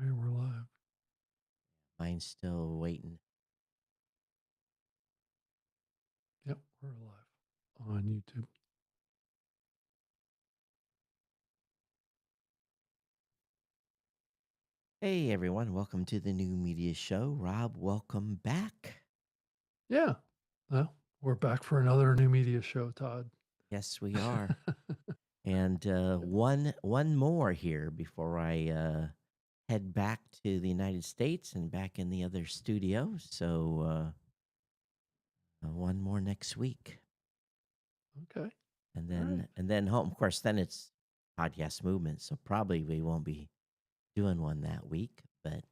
All right, we're live. Mine's still waiting. Yep, we're live on YouTube. Hey everyone, welcome to the new media show. Rob, welcome back. Yeah. Well, we're back for another new media show, Todd. Yes, we are. And one more here before I head back to the United States and back in the other studio. So one more next week, Okay. and All right. then home. Of course, then it's podcast movement. So probably we won't be doing one that week. But Yep.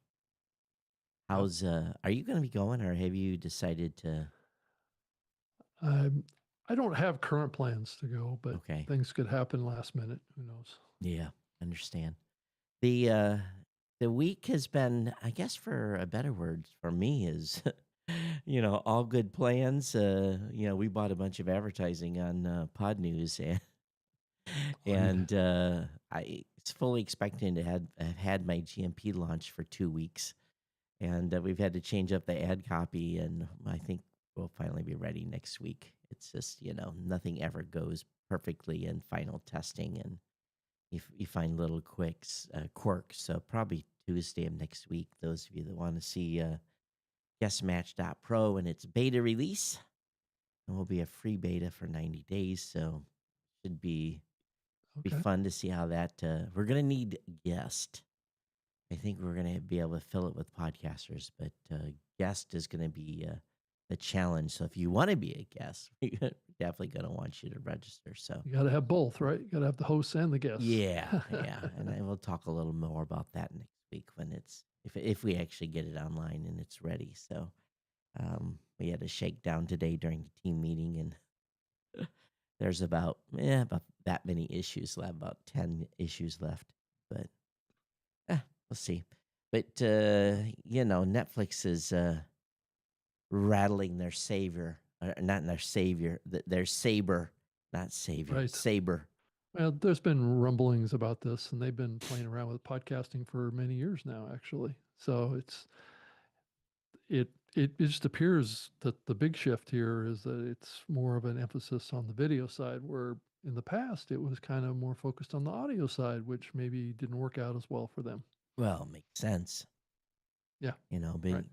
how's are you going to be going, or have you decided to? Um, I don't have current plans to go, but Okay, things could happen last minute. Who knows? yeah, understand. The uh the week has been, I guess for a better word for me is all good plans. We bought a bunch of advertising on Pod News and Oh, you and I it's fully expecting to have had my GMP launch for 2 weeks. And we've had to change up the ad copy, and I think we'll finally be ready next week. It's just, nothing ever goes perfectly in final testing, and you find little quirks. So probably Tuesday of next week. Those of you that want to see guessmatch.pro and its beta release, and will be a free beta for 90 days. So should be okay? fun to see how that. We're gonna need guest. I think we're gonna be able to fill it with podcasters, but guest is gonna be the challenge. So if you want to be a guest, we're definitely gonna want you to register. So You got to have both, right? You got to have the hosts and the guests. yeah, yeah, and I will talk a little more about that next week when it's if we actually get it online and it's ready. So we had a shakedown today during the team meeting, and there's about that many issues left, about 10 issues left, but we'll see. But Netflix is rattling their savior, not their savior, their saber, not savior, Right. saber. Well, there's been rumblings about this, and they've been playing around with podcasting for many years now, actually. So it just appears that the big shift here is that it's more of an emphasis on the video side, where in the past it was kind of more focused on the audio side, which maybe didn't work out as well for them. Well, makes sense, Yeah, but right.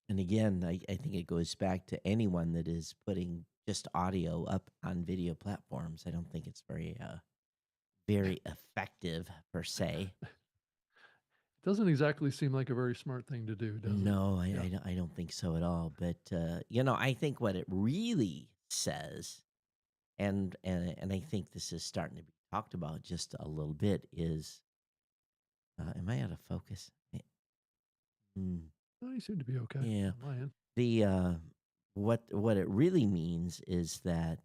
and again, I think it goes back to anyone that is putting just audio up on video platforms. I don't think it's very effective per se. It doesn't exactly seem like a very smart thing to do, does it? No, Yeah. I don't think so at all. But I think what it really says, and I think this is starting to be talked about just a little bit, is am I out of focus? Mm, Oh, you seem to be okay yeah. on my end. The what it really means is that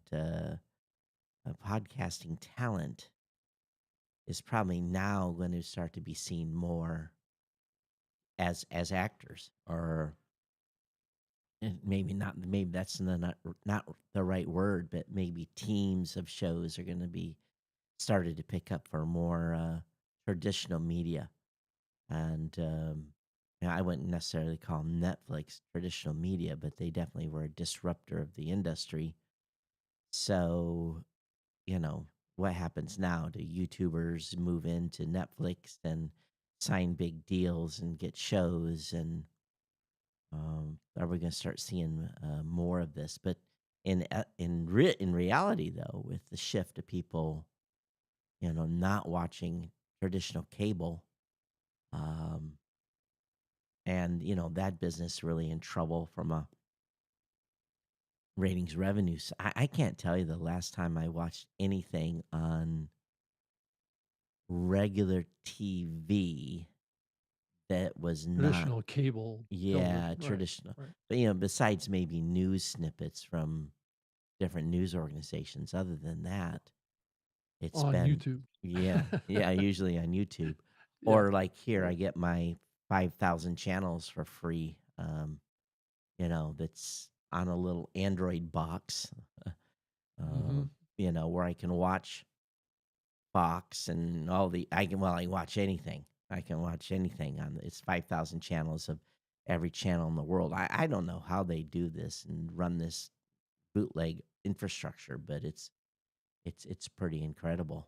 podcasting talent is probably now going to start to be seen more as actors, or and maybe not. Maybe that's not the right word, but maybe teams of shows are going to be started to pick up for more traditional media. And I wouldn't necessarily call Netflix traditional media, but they definitely were a disruptor of the industry. So what happens now? Do YouTubers move into Netflix and sign big deals and get shows? And are we going to start seeing more of this? But in reality, though, with the shift of people, not watching traditional cable, um, and that business really in trouble from a ratings revenues. I can't tell you the last time I watched anything on regular TV that was not, Traditional cable yeah, television, right? traditional. Right. But besides maybe news snippets from different news organizations. Other than that, it's On been, YouTube. yeah, usually on YouTube, Yeah. or like here, Yeah. I get my 5,000 channels for free. That's on a little Android box. Hmm. Where I can watch Fox and all the I can watch anything. I can watch anything on it's 5,000 channels of every channel in the world. I don't know how they do this and run this bootleg infrastructure, but it's pretty incredible.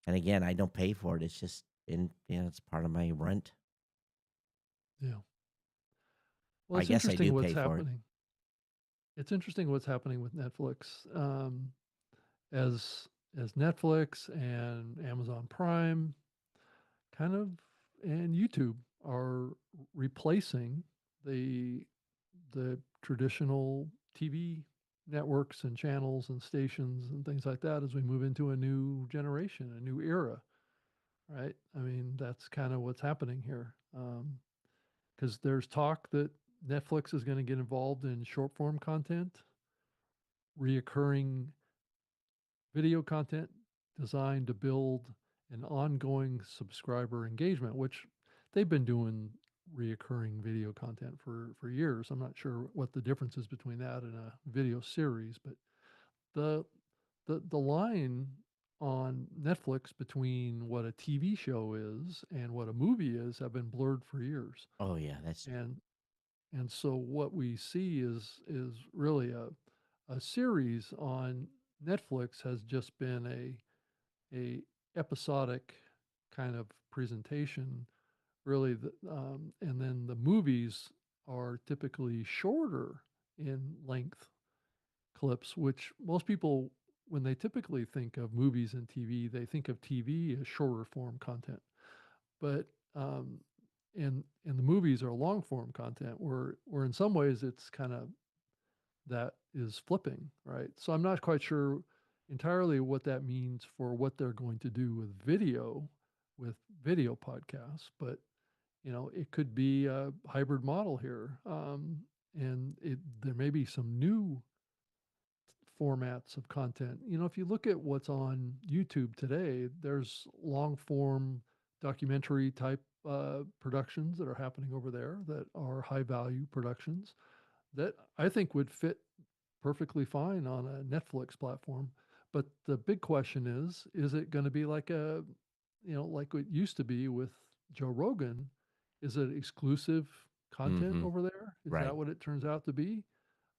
And again, I don't pay for it. It's just it's part of my rent. Yeah. Well, I it's guess I interesting do what's pay for it. happening. It's interesting what's happening with Netflix. As Netflix and Amazon Prime kind of and YouTube are replacing the traditional TV networks and channels and stations and things like that as we move into a new generation, a new era, right? I mean, that's kind of what's happening here. Because there's talk that Netflix is going to get involved in short form content, reoccurring video content designed to build an ongoing subscriber engagement, which they've been doing reoccurring video content for years. I'm not sure what the difference is between that and a video series, but the the line on Netflix between what a TV show is and what a movie is have been blurred for years. Oh yeah, that's And so what we see is really a series on Netflix has just been a episodic kind of presentation, really. And then the movies are typically shorter in length clips, which most people, when they typically think of movies and TV, they think of TV as shorter form content. But and the movies are long form content, where in some ways it's kind of that is flipping, right? So I'm not quite sure entirely what that means for what they're going to do with video podcasts, but it could be a hybrid model here, and there may be some new formats of content. If you look at what's on YouTube today, there's long form documentary type productions that are happening over there that are high value productions that I think would fit perfectly fine on a Netflix platform. But the big question is it going to be like like it used to be with Joe Rogan? Is it exclusive content mm-hmm. over there? Is that Right. what it turns out to be?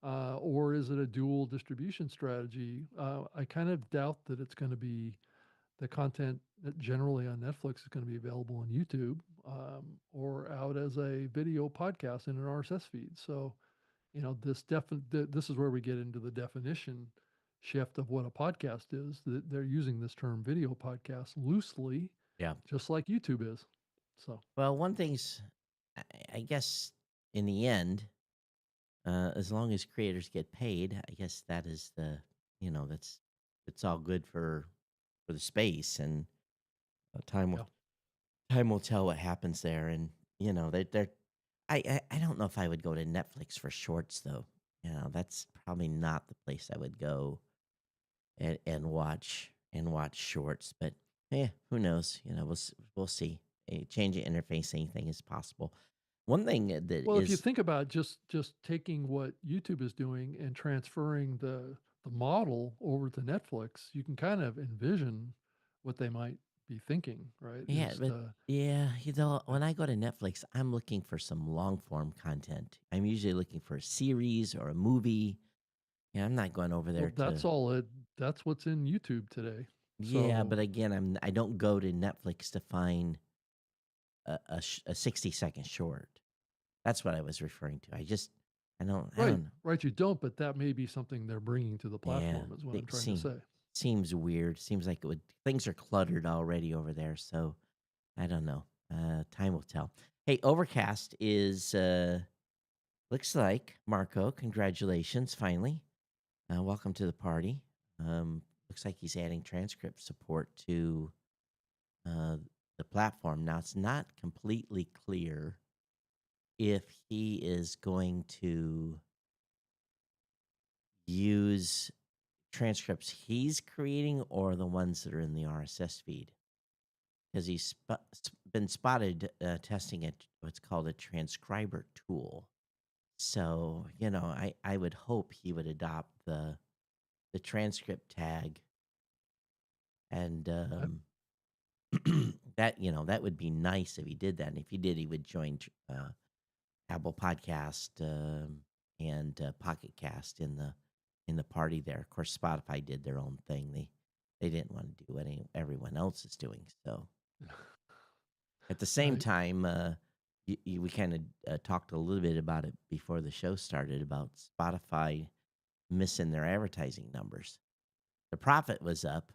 Or is it a dual distribution strategy? I kind of doubt that it's going to be the content that generally on Netflix is going to be available on YouTube, or out as a video podcast in an RSS feed. So, this is where we get into the definition shift of what a podcast is. That they're using this term video podcast loosely, Yeah. just like YouTube is. So, Well, one thing's, I I guess, in the end, as long as creators get paid, I guess that is that's it's all good for the space, and time will yeah. tell what happens there. And they're I don't know if I would go to Netflix for shorts though. That's probably not the place I would go and watch shorts. But who knows? We'll see. A change of interface, anything is possible. One thing that Well, if you is think about just taking what YouTube is doing and transferring the model over to Netflix, you can kind of envision what they might be thinking, right? yeah, Is but to yeah, uh, when I go to Netflix, I'm looking for some long form content. I'm usually looking for a series or a movie. Yeah, I'm not going over well, there to that's what's in YouTube today. yeah, So, but again, I don't go to Netflix to find a 60-second short. That's what I was referring to. I right, don't know. right, you don't, but that may be something they're bringing to the Yeah, platform, is what I'm it trying to say. seems weird. Seems like it would things are cluttered already over there. So I don't know. Time will tell. Hey, Overcast is looks like Marco. Congratulations, finally. Welcome to the party. Looks like he's adding transcript support to uh, the platform. Now it's not completely clear if he is going to use transcripts he's creating or the ones that are in the RSS feed because been spotted testing what's called a transcriber tool. So I would hope he would adopt the transcript tag and I That that would be nice if he did that. And if he did, he would join Apple Podcast and Pocket Cast in the party there. Of course, Spotify did their own thing. They didn't want to do what everyone else is doing. So at the same Right. time, we kind of talked a little bit about it before the show started about Spotify missing their advertising numbers. The profit was up,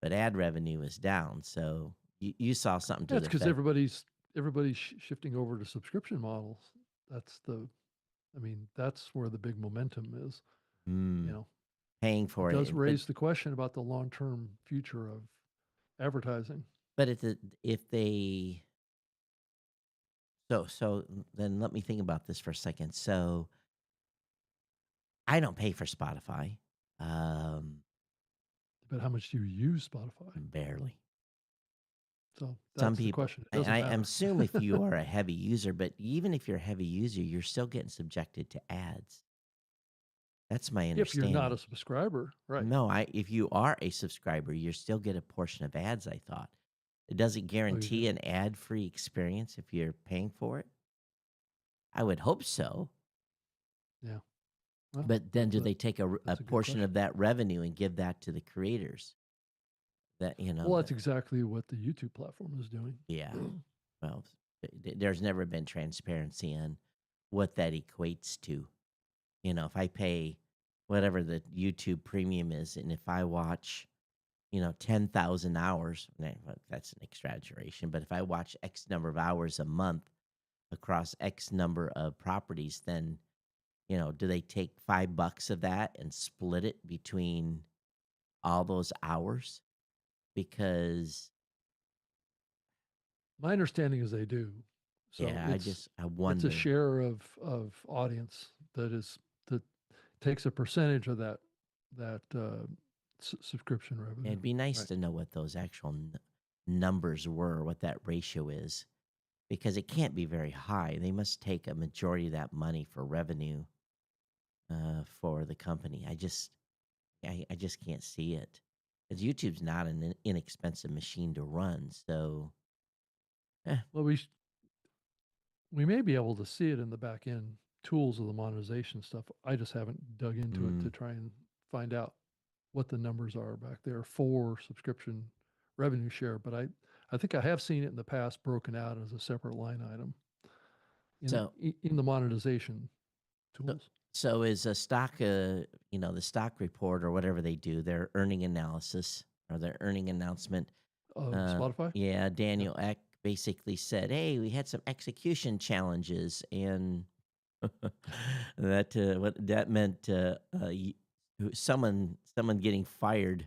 but ad revenue was down. So you saw something to Yeah, it's the because effect. everybody's shifting over to subscription models. That's the, I mean, that's where the big momentum is. You Mm, know, paying it for does it, but raise the question about the long-term future of advertising. but if they so then let me think about this for a second. So I don't pay for Spotify, um, But how much do you use Spotify? barely. So Some that's the people, question. It and doesn't I matter. assume if you are a heavy user, but even if you're a heavy user, you're still getting subjected to ads. That's my If you're not a understanding. subscriber, right? No, if you are a subscriber, you still get a portion of ads, I thought. It doesn't Oh, you guarantee do. an ad-free experience if you're paying for it. I would hope so. Yeah. Well, But then do they take a that's a good portion question. of that revenue and give that to the creators? That, Well, that, that's exactly what the YouTube platform is doing. yeah. Well, there's never been transparency on what that equates to. If I pay whatever the YouTube premium is, and if I watch 10,000 hours, that's an exaggeration, but if I watch X number of hours a month across X number of properties, then, do they take $5 of that and split it between all those hours? Because, My understanding is they do. So yeah, I it's a wonder. share of audience that takes a percentage of that subscription Yeah, revenue. it'd be nice Right. to know what those actual numbers were, what that ratio is, because it can't be very high. They must take a majority of that money for revenue for the company. I just can't see it. Because YouTube's not an inexpensive machine to run. So, eh, Well, we may be able to see it in the back end tools of the monetization stuff. I just haven't dug into it mm. to try and find out what the numbers are back there for subscription revenue share. But I think I have seen it in the past broken out as a separate line item so, in the monetization so, tools. so is a stock, the stock report or whatever they do, their earning analysis or their earning announcement. Spotify? Yeah, Yeah. Daniel Eck basically said, "Hey, we had some execution challenges, and what that meant, someone getting fired."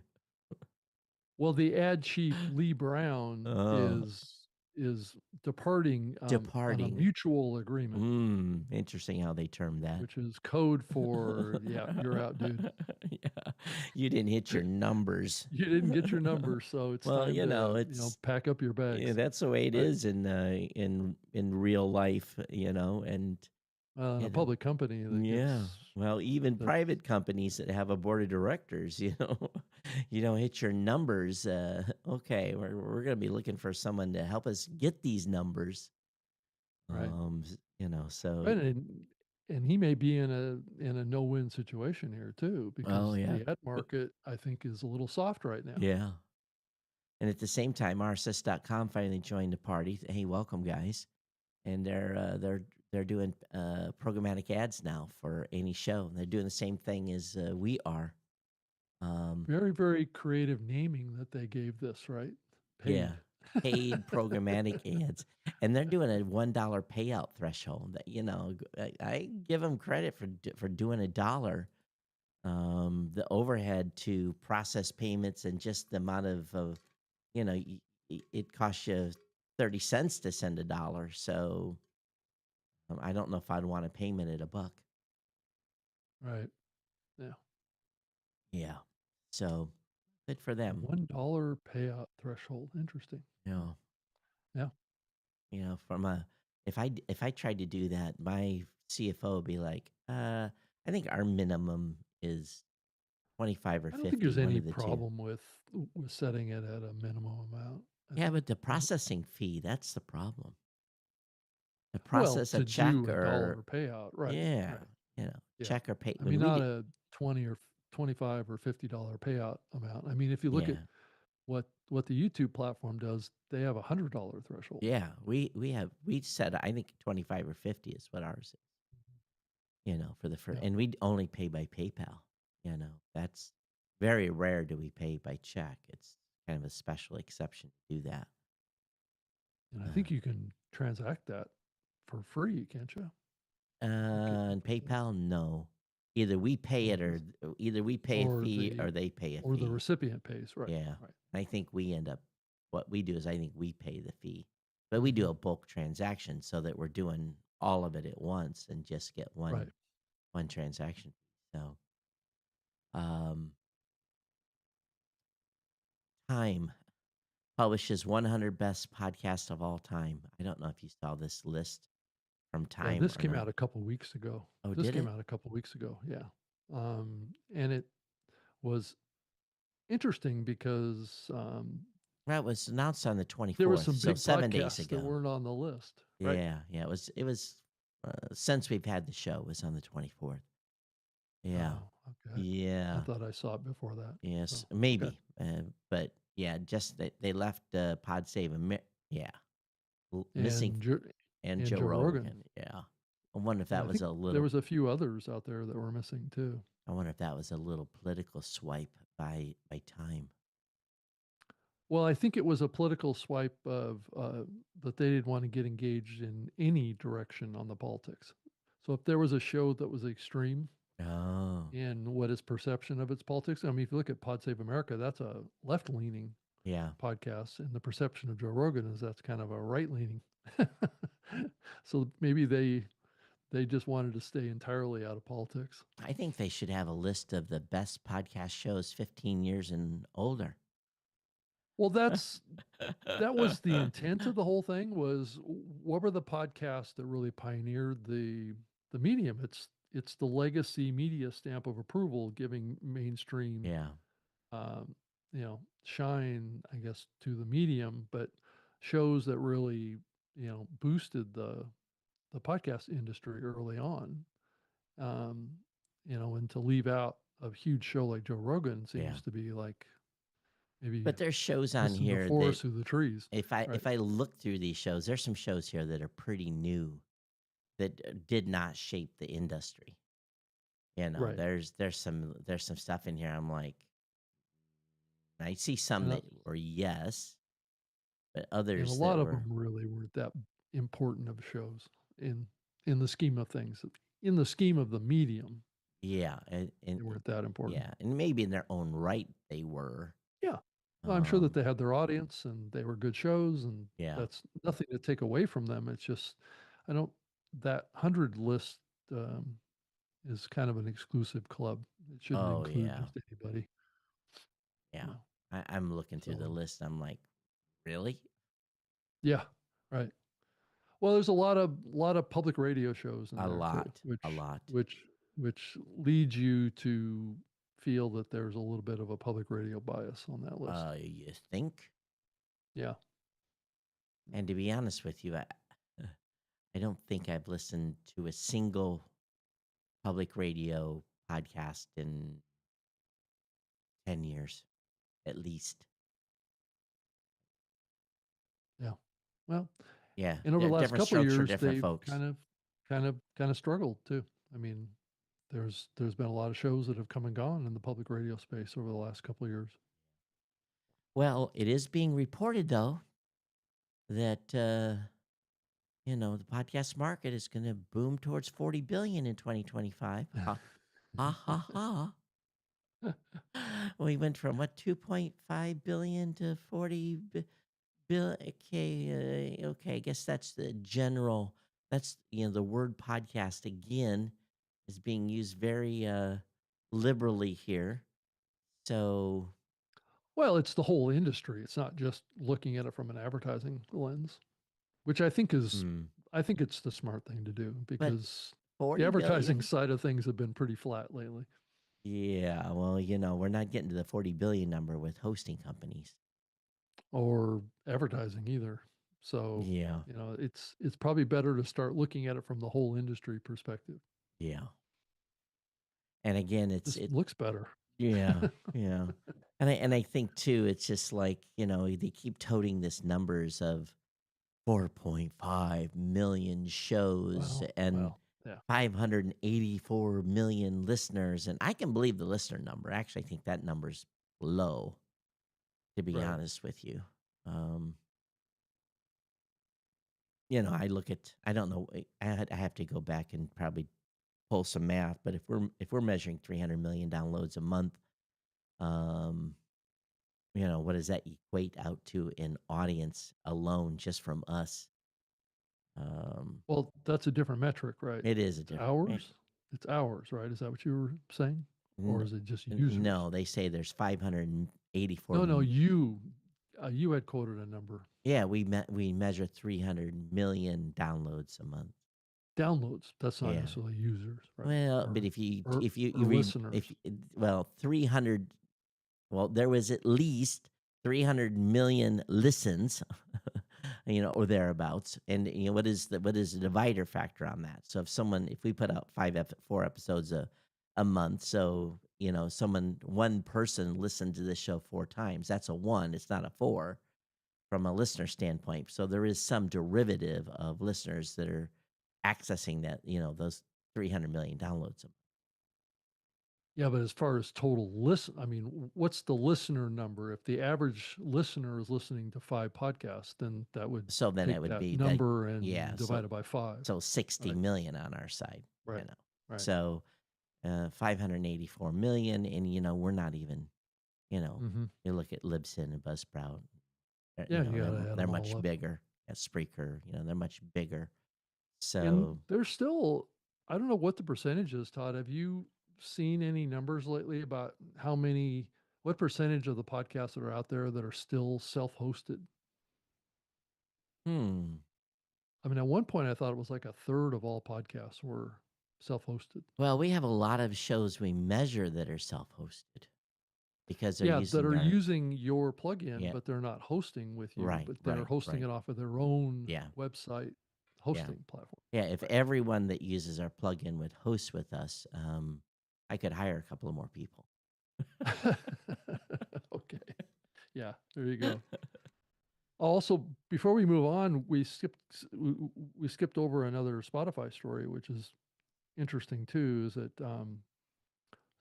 Well, the ad chief Lee Brown Oh, is departing on a departing. mutual agreement, Interesting how they term that. which is code for yeah, you're out, dude. Yeah, you didn't hit your numbers. You didn't get your number, so it's Well, time to it's pack up your yeah, bags, that's the way it right? is in real life, and In a you know. public company that Yeah. gets Well, even that's private companies that have a board of directors, you don't hit your numbers. Okay, we're going to be looking for someone to help us get these numbers. right. So, Right, and he may be in a no-win situation here too, oh because yeah, the ad market I think is a little soft right now. yeah. And at the same time, RSS.com finally joined the party. Hey, welcome guys. And they're doing programmatic ads now for any show. They're doing the same thing as we are. Um, Very, very creative naming that they gave this, right? Yeah, Paid. paid programmatic ads, and they're doing a $1 payout threshold. That I give them credit for doing $1. The overhead to process payments and just the amount of it costs you 30 cents to send $1. So I don't know if I'd want a payment at $1. Right. Yeah. Yeah, so good for A them. $1 payout threshold. Interesting. You know, Yeah. from a if I tried to do that, my CFO would be like, I think our minimum is 25 or I don't think 50, there's one any of the two. problem with setting it at a minimum amount. I Yeah, think, but the processing fee, that's the problem. To well, process a to check do a or dollar payout, right, yeah, right, yeah. check or pay. I When mean, we not did, a 20 or 25 or $50 payout amount. I mean, if you look at yeah, what the YouTube platform does, they have a $100 threshold. yeah, we said I think 25 or 50 is what ours is. For the first, Yeah, and we only pay by PayPal. That's very rare. Do we pay by check? It's kind of a special exception to do that. and I Uh, think you can transact that for free, can't you? Get and people to, PayPal, no. Either we pay oh, it or either we pay a or fee the or they pay a or the fee. recipient pays, right, Yeah. right. I think we end up, what we do is I think we pay the fee, but we do Mhm. a bulk transaction so that we're doing all of it at once and just get Right. one transaction. So, um, Time publishes 100 best podcasts of all time. I don't know if you saw this list from Yeah, Time this or came not. out a couple weeks ago. Oh, This did came it? out a couple weeks ago, yeah. And it was interesting because, That was announced on the there were 24th, some so big 7 days podcasts that ago. weren't on the list, right? Yeah, yeah. It was since we've had the show. It was on the 24th. Yeah, Oh, okay. I yeah. thought I saw it before that. Yes, So, okay. maybe, but yeah, just that they left Pod Save yeah, missing And Joe and and Joe Joe Rogan. Rogan. Yeah, I wonder if Yeah, that I was think a there little. was a few others out there that were missing too. I wonder if that was a little political swipe by Time. Well, I think it was a political swipe of, that they didn't want to get engaged in any direction on the politics. So if there was a show that was extreme Oh, in what is perception of its politics, I mean, if you look at Pod Save America, that's a left-leaning yeah. podcast, and the perception of Joe Rogan is that's kind of a right-leaning. So maybe they just wanted to stay entirely out of politics. I think they should have a list of the best podcast shows 15 years and older. Well, that was the intent of the whole thing, was what were the podcasts that really pioneered the medium? It's the legacy media stamp of approval, giving mainstream, Yeah, um, shine, I guess, to the medium, but shows that really, boosted the podcast industry early on. Um, and to leave out a huge show like Joe Rogan yeah. seems to be like maybe But there's shows on missing the here that forest through the trees. Right. if I look through these shows, there's some shows here that are pretty new that did not shape the industry. Right. There's some stuff in here. I'm like, I see some And, that were yes, but and a others lot that of were them really weren't that important of shows in in the scheme of things. In the scheme of the medium, yeah, they weren't that important. yeah, and maybe in their own right they were. Yeah. Well, I'm sure that Um, they had their audience and they were good shows, and yeah. that's nothing to take away from them. It's just, I don't, that 100 list, um, is kind of an exclusive club. It shouldn't Oh include yeah, just anybody, yeah. you know. I'm looking through the So, list. I'm like, really? yeah, right. Well, there's a lot of public radio shows in A there too, lot, a lot. which leads you to feel that there's a little bit of a public radio bias on that list. You think? Yeah. And to be honest with you, I don't think I've listened to a single public radio podcast in 10 years, at least. Yeah. Well, Yeah, and over the last different couple of strokes for years, different they've folks. kind of struggled too. I mean, there's been a lot of shows that have come and gone in the public radio space over the last couple of years. Well, it is being reported though that the podcast market is going to boom towards 40 billion in 2025. Ha ha ha ha. We went from what 2.5 billion to 40 bill. Okay, okay. I guess that's the general. That's the word podcast again is being used very liberally here. So, Well, it's the whole industry. It's not just looking at it from an advertising lens, which hmm. I think it's the smart thing to do, But because the 40 advertising billion? side of things have been pretty flat lately. Yeah, well, we're not getting to the 40 billion number with hosting companies. or advertising either. So, Yeah. it's probably better to start looking at it from the whole industry perspective. Yeah. And again, Just looks better. yeah, yeah. And I think too, it's just like, they keep toting this numbers of 4.5 million shows and Yeah, 584 million listeners. And I can believe the listener number. Actually, I think that number's low, to be right. honest with you. Um, I don't know. I have to go back and probably pull some math, but if we're measuring 300 million downloads a month, um, what does that equate out to in audience alone just from us? Um, Well, that's a different metric, right? it is a It's different. hours? It's hours, right? Is that what you were saying? Or N- is it just users? no, they say there's 584. No, no, you had quoted a number. Yeah, we measure 300 million downloads a month. Downloads, that's not Yeah. necessarily users, right? Well, but Or if you or if you or you read if listeners. well 300. Well, there was at least 300 million listens, or thereabouts. And what is the divider factor on that? So if we put out 4 episodes a month, so one person listened to this show 4 times. That's a one. It's not a four from a listener standpoint. So there is some derivative of listeners that are accessing those 300 million downloads. Yeah, but as far as total listen, I mean, what's the listener number? If the average listener is listening to 5 podcasts, then that would So then it take would that be that, number yeah. and So divide it by 5, so 60 right? million on our side, you Right. know. Right. So 584 million, and we're not even, Mhm. you look at Libsyn and Buzzsprout, Yeah, you they're gotta add they're them all much up. bigger. At Spreaker, they're much bigger. And So, there's still, I don't know what the percentage is, Todd. Have you seen any numbers lately about what percentage of the podcasts that are out there that are still self-hosted? hmm. I mean, at one point I thought it was like a third of all podcasts were self-hosted. Well, we have a lot of shows we measure that are self-hosted because they're Yeah, that using are our, using your plugin, yeah, but they're not hosting with you, right, but they're right, hosting right. it off of their own Yeah, website yeah. hosting platform. Yeah, if Right. everyone that uses our plugin would host with us, I could hire a couple of more people. Okay. Yeah, there you go. Also, before we move on, we skipped over another Spotify story, which is interesting too, is that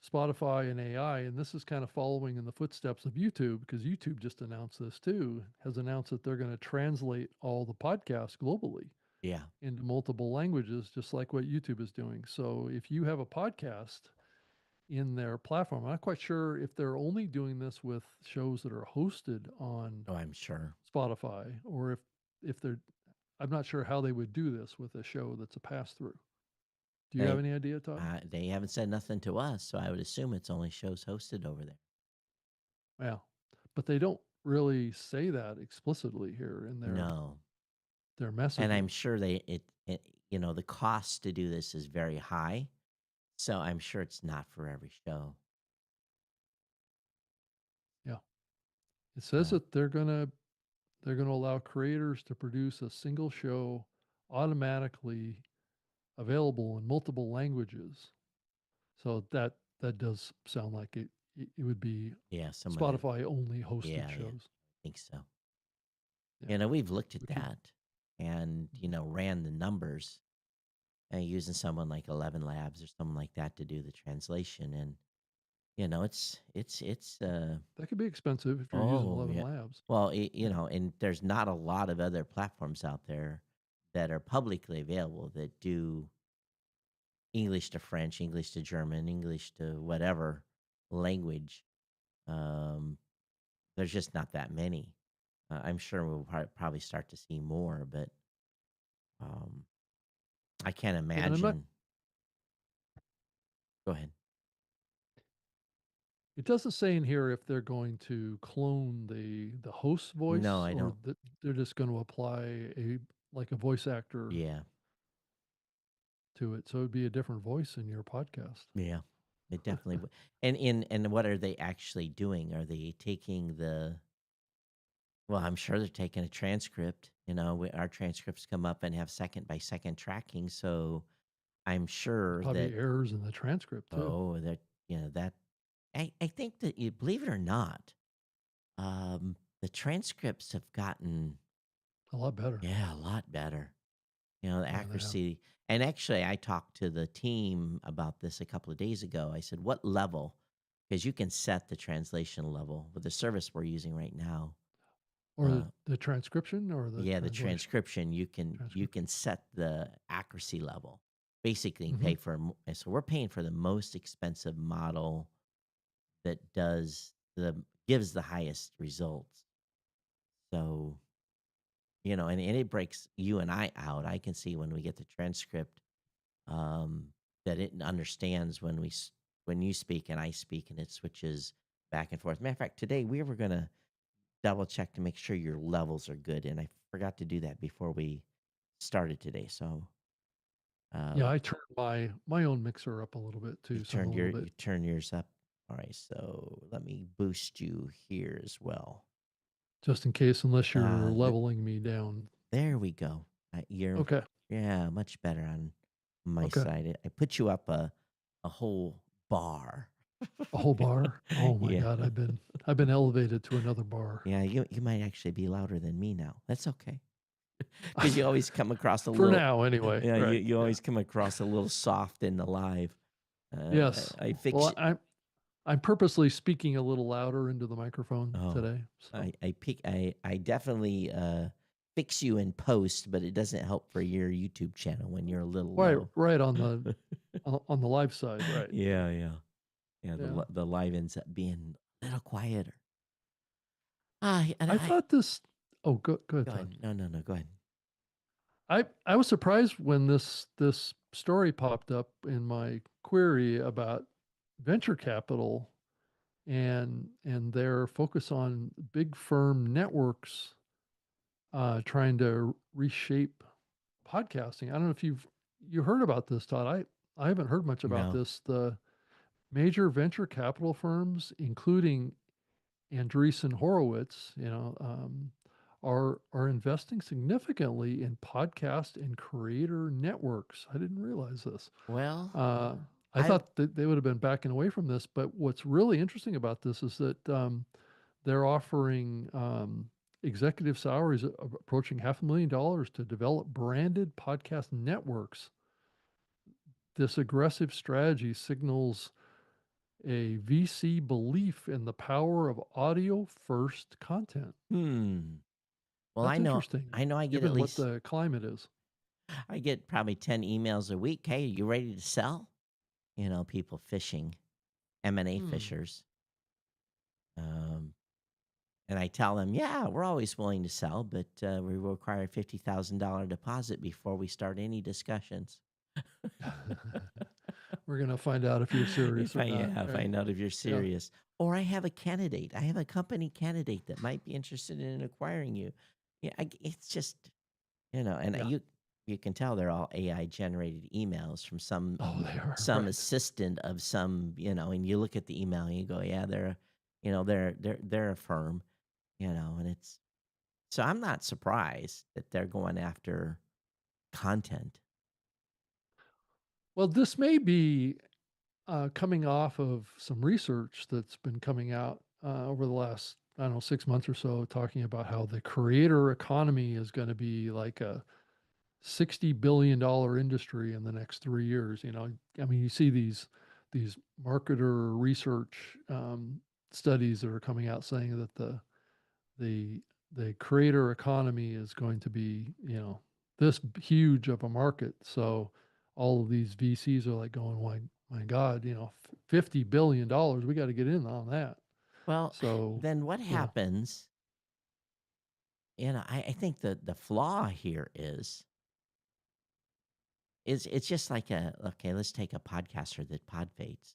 Spotify and AI, and this is kind of following in the footsteps of YouTube, because YouTube just announced this too, has announced that they're going to translate all the podcasts globally Yeah, into multiple languages, just like what YouTube is doing. So if you have a podcast in their platform, I'm not quite sure if they're only doing this with shows that are hosted on oh, I'm sure. Spotify, or if they're, I'm not sure how they would do this with a show that's a pass through. Do you have They any idea, Todd? they haven't said nothing to us, so I would assume it's only shows hosted over there. Yeah. But they don't really say that explicitly here in No, their and I'm messaging. sure the cost to do this is very high, so I'm sure it's not for every show. Yeah. It says Uh, that they're gonna allow creators to produce a single show automatically available in multiple languages. So that does sound like it would be yeah, some of the Spotify only hosted yeah, yeah, shows. I think so. Yeah. We've looked at Which would that and Mhm. ran the numbers using someone like 11 Labs or something like that to do the translation, and it's That could be expensive if you're using oh 11 yeah. labs. Well, Yeah. and there's not a lot of other platforms out there that are publicly available that do English to French, English to German, English to whatever language. Um, there's just not that many. I'm sure we'll probably start to see more, but um, I can't Yeah, and I'm not imagine. Go ahead. it doesn't say in here if they're going to clone the host's No, voice, I or don't. that they're just going to apply a voice actor Yeah, to it. So it'd be a different voice in your podcast. yeah, it definitely would. And what are they actually doing? Are they taking Well, I'm sure they're taking a transcript. Our transcripts come up and have second by second tracking. So I'm There's sure that, probably errors in the transcript too. oh, that I think that you believe it or not, the transcripts have gotten, A lot better. yeah, a lot better. The Yeah, they have. accuracy. And actually, I talked to the team about this a couple of days ago. I said, what level? Because you can set the translation level with the service we're using right now. Or Uh, the transcription or the yeah, the translation? transcription, you can Transcription. set the accuracy level. Basically, Mhm. so we're paying for the most expensive model that gives the highest results. So, and it breaks you and I out. I can see when we get the transcript, um, that it understands when you speak and I speak, and it switches back and forth. Matter of fact, today we were gonna double check to make sure your levels are good, and I forgot to do that before we started today. So, uh, Yeah, I turned my own mixer up a little bit too, so I'm a little bit you turn yours up. All right, so let me boost you here as well. just in case, unless you're Uh, th- leveling me down. there we go. You're Okay. Yeah, much better on my Okay. side. I put you up a whole bar. A whole bar? Oh my Yeah. god, I've been elevated to another bar. Yeah, you might actually be louder than me now. That's okay. Because you always come across a For little, now anyway, yeah, right, you yeah. always come across a little soft and alive. Yes. I fix Well, I'm purposely speaking a little louder into the microphone Oh, today, so I definitely fix you in post, but it doesn't help for your YouTube channel when you're a little right low. right on the live side, right, Yeah, yeah, yeah. yeah. The live ends up being a little quieter. And I I thought this Oh, go ahead, go Todd. ahead. No, no, no. Go ahead. I was surprised when this story popped up in my query about venture capital and their focus on big firm networks trying to reshape podcasting. I don't know if you heard about this, Todd. I haven't heard much about No. this. The major venture capital firms, including Andreessen Horowitz, are investing significantly in podcast and creator networks. I didn't realize this. Well, Uh, I I thought that they would have been backing away from this, but what's really interesting about this is that they're offering executive salaries approaching $500,000 to develop branded podcast networks. This aggressive strategy signals a VC belief in the power of audio first content. hmm. Well, That's interesting, I know I get at given what least the climate is. I get probably 10 emails a week. Hey, you ready to sell? People fishing, M&A Hmm. fishers. Um, And I tell them, yeah, we're always willing to sell, but we require a $50,000 deposit before we start any discussions. We're gonna find out if you're serious or not, Yeah, right? find out if you're Yeah. serious. Or I have a candidate. I have a company candidate that might be interested in acquiring you. Yeah, it's just, and Yeah. you can tell they're all AI generated emails from Oh, they are, some right. assistant of some, and you look at the email and you go, yeah, they're a firm, and it's so I'm not surprised that they're going after content. Well, this may be coming off of some research that's been coming out over the last, I don't know, 6 months or so, talking about how the creator economy is going to be like a $60 billion industry in the next 3 years. I mean, you see these marketer research studies that are coming out saying that the the creator economy is going to be, this huge of a market. So all of these VCs are like going, why, my God, $50 billion, we got to get in on that. Well, So, then what yeah. happens? I think the flaw here is it's just like okay, let's take a podcaster that pod fades.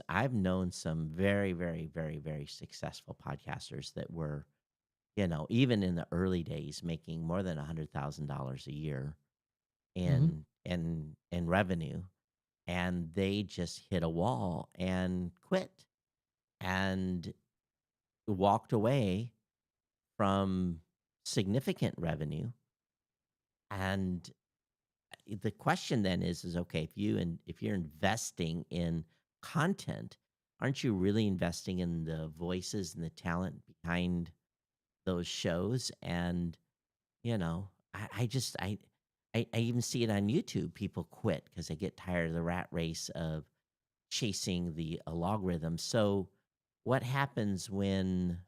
I've known some very, very, very, very successful podcasters that were, even in the early days making more than $100,000 a year Hmm. in revenue, and they just hit a wall and quit. And walked away from significant revenue. And the question then is okay, if you're investing in content, aren't you really investing in the voices and the talent behind those shows? And I just I even see it on YouTube. People quit because they get tired of the rat race of chasing the algorithm. So what happens when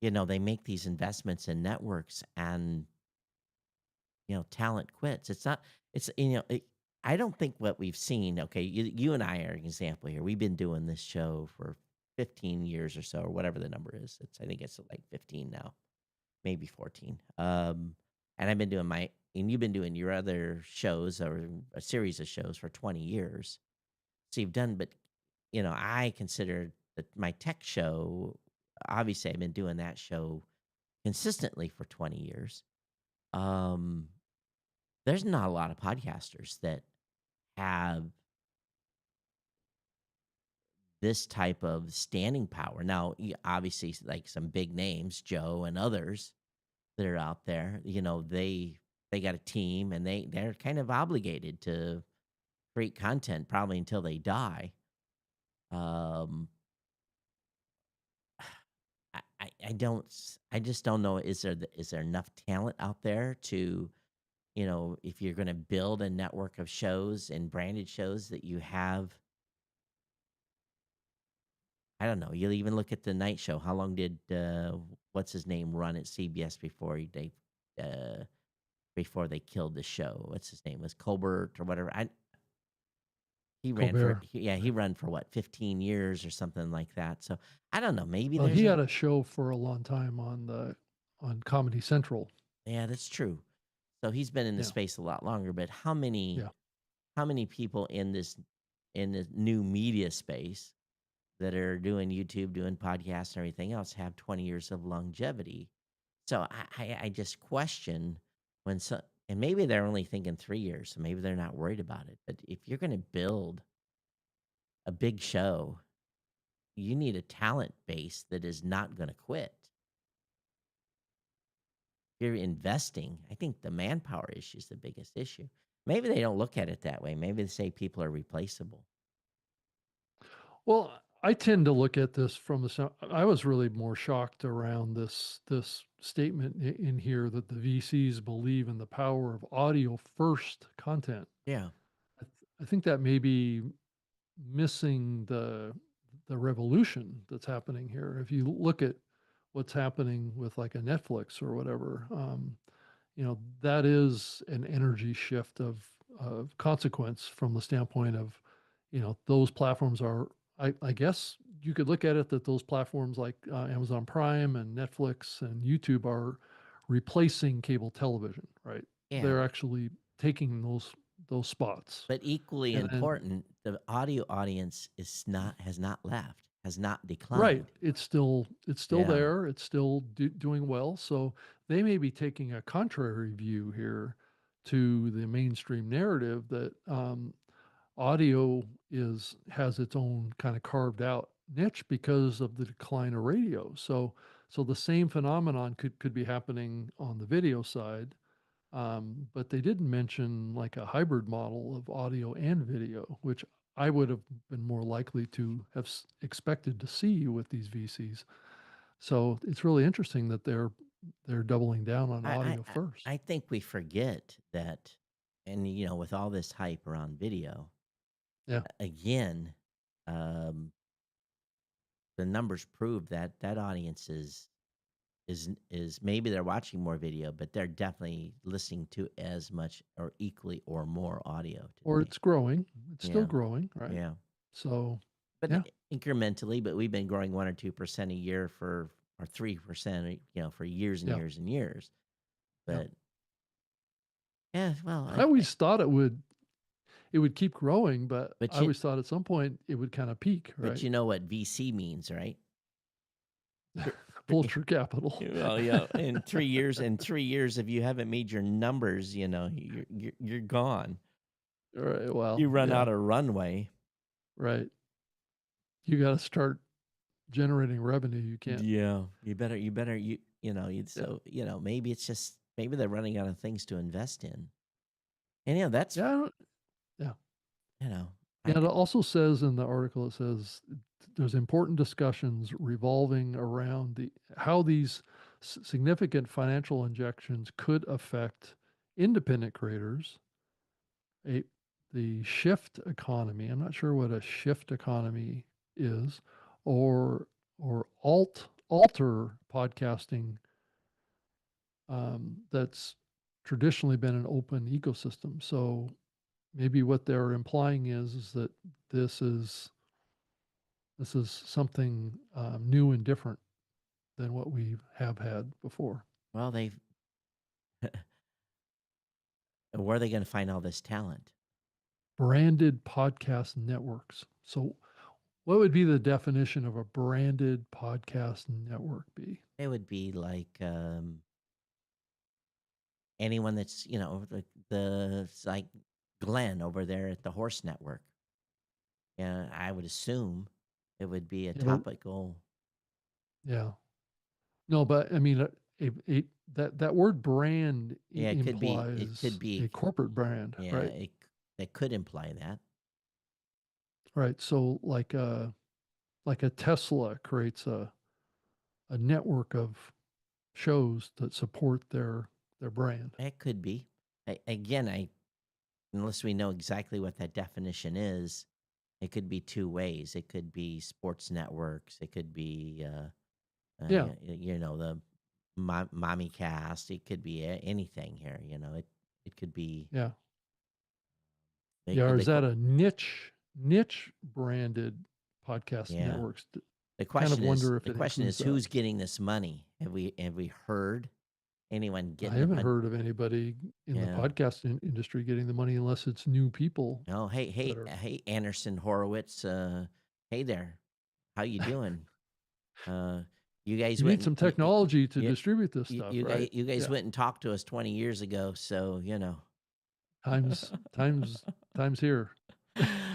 they make these investments in networks and talent quits? It's not. It's I don't think what we've seen. Okay, you and I are an example here. We've been doing this show for 15 years or so, or whatever the number is. I think it's like 15 now, maybe 14. And I've been doing and you've been doing your other shows or a series of shows for 20 years. So you've done, but I consider that my tech show. Obviously, I've been doing that show consistently for 20 years. Um, there's not a lot of podcasters that have this type of standing power. Now, obviously, like some big names, Joe and others that are out there, they got a team and they're kind of obligated to create content probably until they die. Um, I just don't know. Is there enough talent out there to, if you're going to build a network of shows and branded shows that you have, I don't know. You'll even look at the night show. How long did what's his name run at CBS uh, before they killed the show? What's his name? Was Colbert or whatever? He ran for Colbert. he ran for what, 15 years or something like that. So I don't know. Maybe Well, there's he a had a show for a long time on Comedy Central. yeah, that's true. So he's been in the Yeah, space a lot longer. But yeah. how many people in this new media space that are doing YouTube, doing podcasts, and everything else have 20 years of longevity? So I just question when so, and maybe they're only thinking 3 years, so maybe they're not worried about it. But if you're going to build a big show, you need a talent base that is not going to quit. If you're investing, I think the manpower issue is the biggest issue. Maybe they don't look at it that way. Maybe they say people are replaceable. Well, I tend to look at this from I was really more shocked around this statement in here that the VCs believe in the power of audio first content. Yeah. I think that may be missing the revolution that's happening here. If you look at what's happening with like a Netflix or whatever, that is an energy shift of consequence from the standpoint of, those platforms are, I guess you could look at it that those platforms like Amazon Prime and Netflix and YouTube are replacing cable television, right? Yeah. They're actually taking those spots. But equally And then important, the audio audience has not left, has not right, declined. it's still Yeah. there, it's still doing well, so they may be taking a contrary view here to the mainstream narrative that, audio has its own kind of carved out niche because of the decline of radio. So the same phenomenon could be happening on the video side, but they didn't mention like a hybrid model of audio and video, which I would have been more likely to have expected to see with these VCs. So it's really interesting that they're doubling down on audio first. I think we forget that, and with all this hype around video, Yeah. again, um, the numbers prove that that audience is maybe they're watching more video, but they're definitely listening to as much or equally or more audio Or today. it's growing. It's still Yeah, growing, right? yeah, So but yeah, incrementally. But we've been growing 1 or 2% a year for or 3%, for years and yeah, years and years. yeah. But yeah, well, I always thought it would keep growing, but I but always thought at some point it would kind of peak, but right? you know what VC means, right? Vulture capital. Well, yeah, in 3 years, if you haven't made your numbers, you're gone. All right. Well, You run yeah, out of runway. right. You got to start generating revenue, you can't. Yeah, you Yeah, so maybe it's just maybe they're running out of things to invest in, and that's yeah, I don't, yeah. you know Yeah, it also says in the article, it says there's important discussions revolving around how these significant financial injections could affect independent creators, a the shift economy. I'm not sure what a shift economy is, or alter podcasting, that's traditionally been an open ecosystem. So maybe what they're implying is that this is this is something new and different than what we have had before. well they where are they going to find all this talent? Branded podcast networks. So, what would be the definition of a branded podcast network be? It would be like anyone that's it's like Glenn over there at the Horse Network. Yeah, I would assume it would be a Yeah, but topical. yeah, no, but I mean, that word brand Yeah, it could implies be a corporate brand, yeah, right? that could imply that. Right. So, like a Tesla creates a network of shows that support their brand. It could be. Again, I unless we know exactly what that definition is, it could be two ways. It could be sports networks. It could be Yeah, the mommy cast. It could be anything here. It could be yeah, yeah. Or the is that a niche branded podcast yeah. networks? The Kind of question is wonder if the it question includes is that. who's getting this money? Have we heard anyone I getting the haven't money? heard of anybody in the Yeah. podcast industry getting the money unless it's new people No, hey, that hey, are. hey, Anderson Horowitz. Hey there, how you doing? Uh, you guys You need went and some technology to you, distribute this stuff, right? you guys Yeah. went and talked to us 20 years ago, so Times times times here.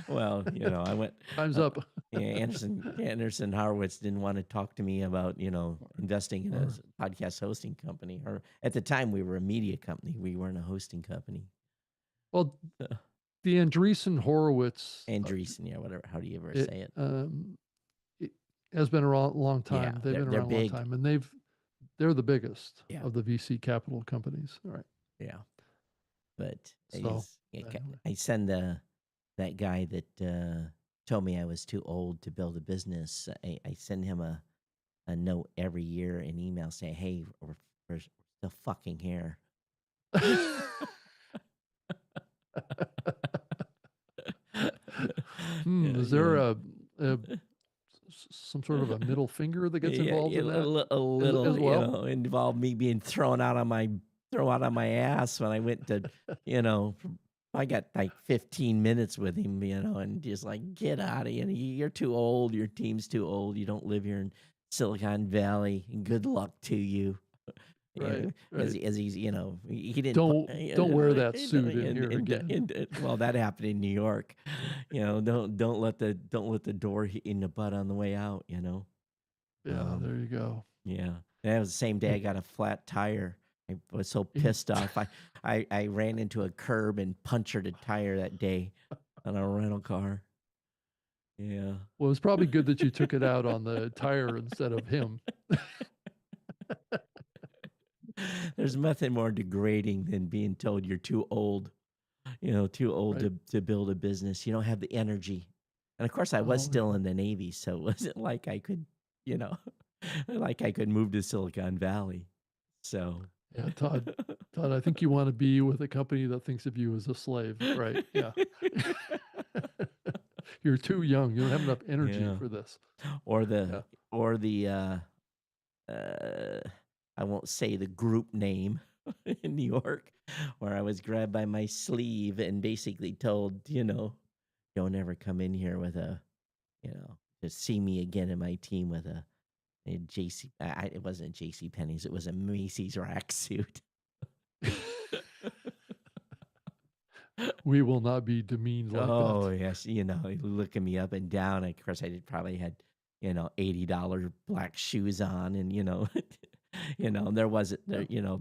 well, I went. Time's Uh, up. yeah, Anderson Horowitz didn't want to talk to me about investing in a Or podcast hosting company. Or at the time, we were a media company. We weren't a hosting company. well, the Andreessen Horowitz, Andreessen, yeah, whatever. How do you ever it, say it? it has been around a long Yeah, time. They've been they're around a long big. time, and they're the biggest Yeah, of the VC capital companies. All right. yeah. But So anyway, I send that guy that told me I was too old to build a business. I send him a note every year, an email saying, "Hey, we're still fucking here." yeah, is there a some sort of a middle finger that gets yeah, involved in that a as little, well? involved me being thrown out on my ass when I went to, you know, I got like 15 minutes with him, and just like, get out of here. You're too old. Your team's too old. You don't live here in Silicon Valley. And good luck to you. Right, right. As he's, he didn't put, Don't wear that suit in here again. well, that happened in New York. Don't let the door hit you in the butt on the way out. Yeah, Um, there you go. yeah, that was the same day I got a flat tire. I was so pissed off. I ran into a curb and punctured a tire that day on a rental car. Yeah. Well, it's probably good that you took it out on the tire instead of him, There's nothing more degrading than being told you're too old, too old right? to build a business. You don't have the energy. And of course, I was Oh, still in the Navy, so it wasn't like I could, you know, like I could move to Silicon Valley. So, yeah, Todd, I think you want to be with a company that thinks of you as a slave, right? Yeah. You're too young. You don't have enough energy yeah. for this. Or Yeah. the uh, I won't say the group name in New York, where I was grabbed by my sleeve and basically told, don't ever come in here with to see me again in my team with a JC. It wasn't JC Penney's. It was a Macy's rack suit. We will not be demeaned like that. Oh yes, looking me up and down. Of course, I did probably had $80 black shoes on, and there wasn't Yeah.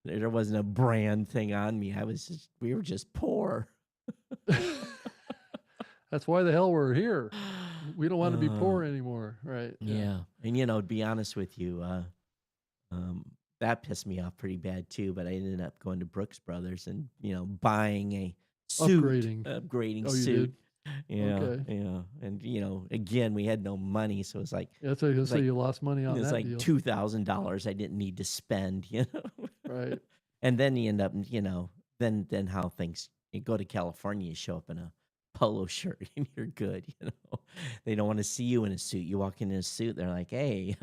there wasn't a brand thing on me. We were just poor. That's why the hell we're here. We don't want to be Uh, poor anymore, right? Yeah. yeah, and to be honest with you, um, that pissed me off pretty bad too. But I ended up going to Brooks Brothers and buying a suit, Upgrading. upgrading Oh, you suit. did? Yeah, Okay. yeah, and again, we had no money, so Yeah, that's what I was gonna it's say. like You lost money on it's that like deal, $2,000 I didn't need to spend, right? and then you end up, then how things. You go to California, you show up in a polo shirt, and you're good. They don't want to see you in a suit. You walk in a suit, they're like, "Hey,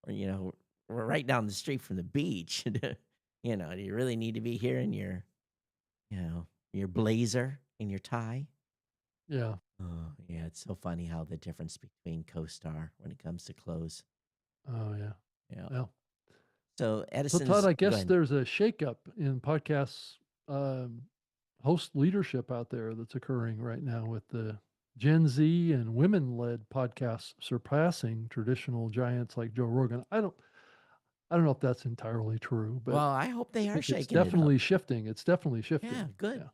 we're right down the street from the beach. Do you really need to be here in your blazer and your tie?" Yeah. Oh, yeah, it's so funny how the difference between CoStar when it comes to clothes. Oh, yeah. Yeah. Well, So so Todd, Edison's I go guess ahead. there's a shakeup in podcasts host leadership out there that's occurring right now with the Gen Z and women-led podcasts surpassing traditional giants like Joe Rogan. I don't know if that's entirely true, but Well, I hope I they are think it's shaking it up. definitely shifting. It's definitely Yeah, shifting. good. Yeah.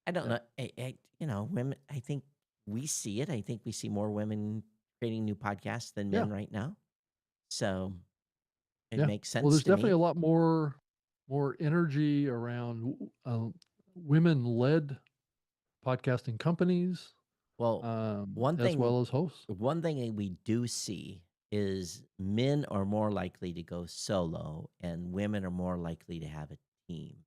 I don't Yeah. know. Women. I think we see it. I think we see more women creating new podcasts than Yeah. men right now. So it Yeah. makes Well, sense there's to definitely me. a lot more energy around women-led podcasting companies, Well, one as thing, well as hosts. one thing that we do see is men are more likely to go solo, and women are more likely to have a team.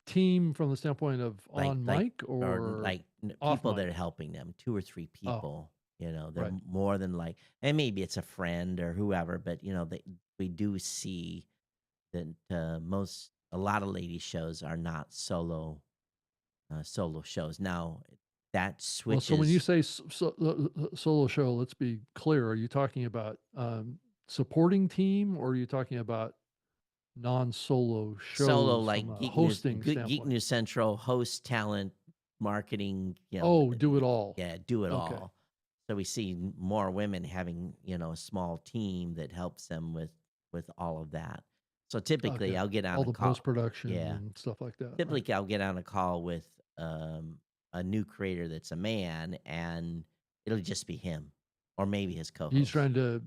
Team from the standpoint of like on like mic or or like off people that mic? are helping them, 2 or 3 Oh, people. They're right. more than like, and maybe it's a friend or whoever, but we do see that a lot of lady shows are not solo shows now. That Well, so when you switches. say solo show, let's be clear. Are you talking about supporting team, or are you talking about non-solo Solo, shows from like a hosting Geek standpoint? News Central, host, talent, marketing, Oh, do it all. yeah, do it Okay. all. So we see more women having, a small team that helps them with all of that. So typically Okay. I'll get on All a the call. post-production Yeah. and stuff like that, right? Typically I'll get on a call with a new creator that's a man, and it'll just be him or maybe his He's co-host. trying to,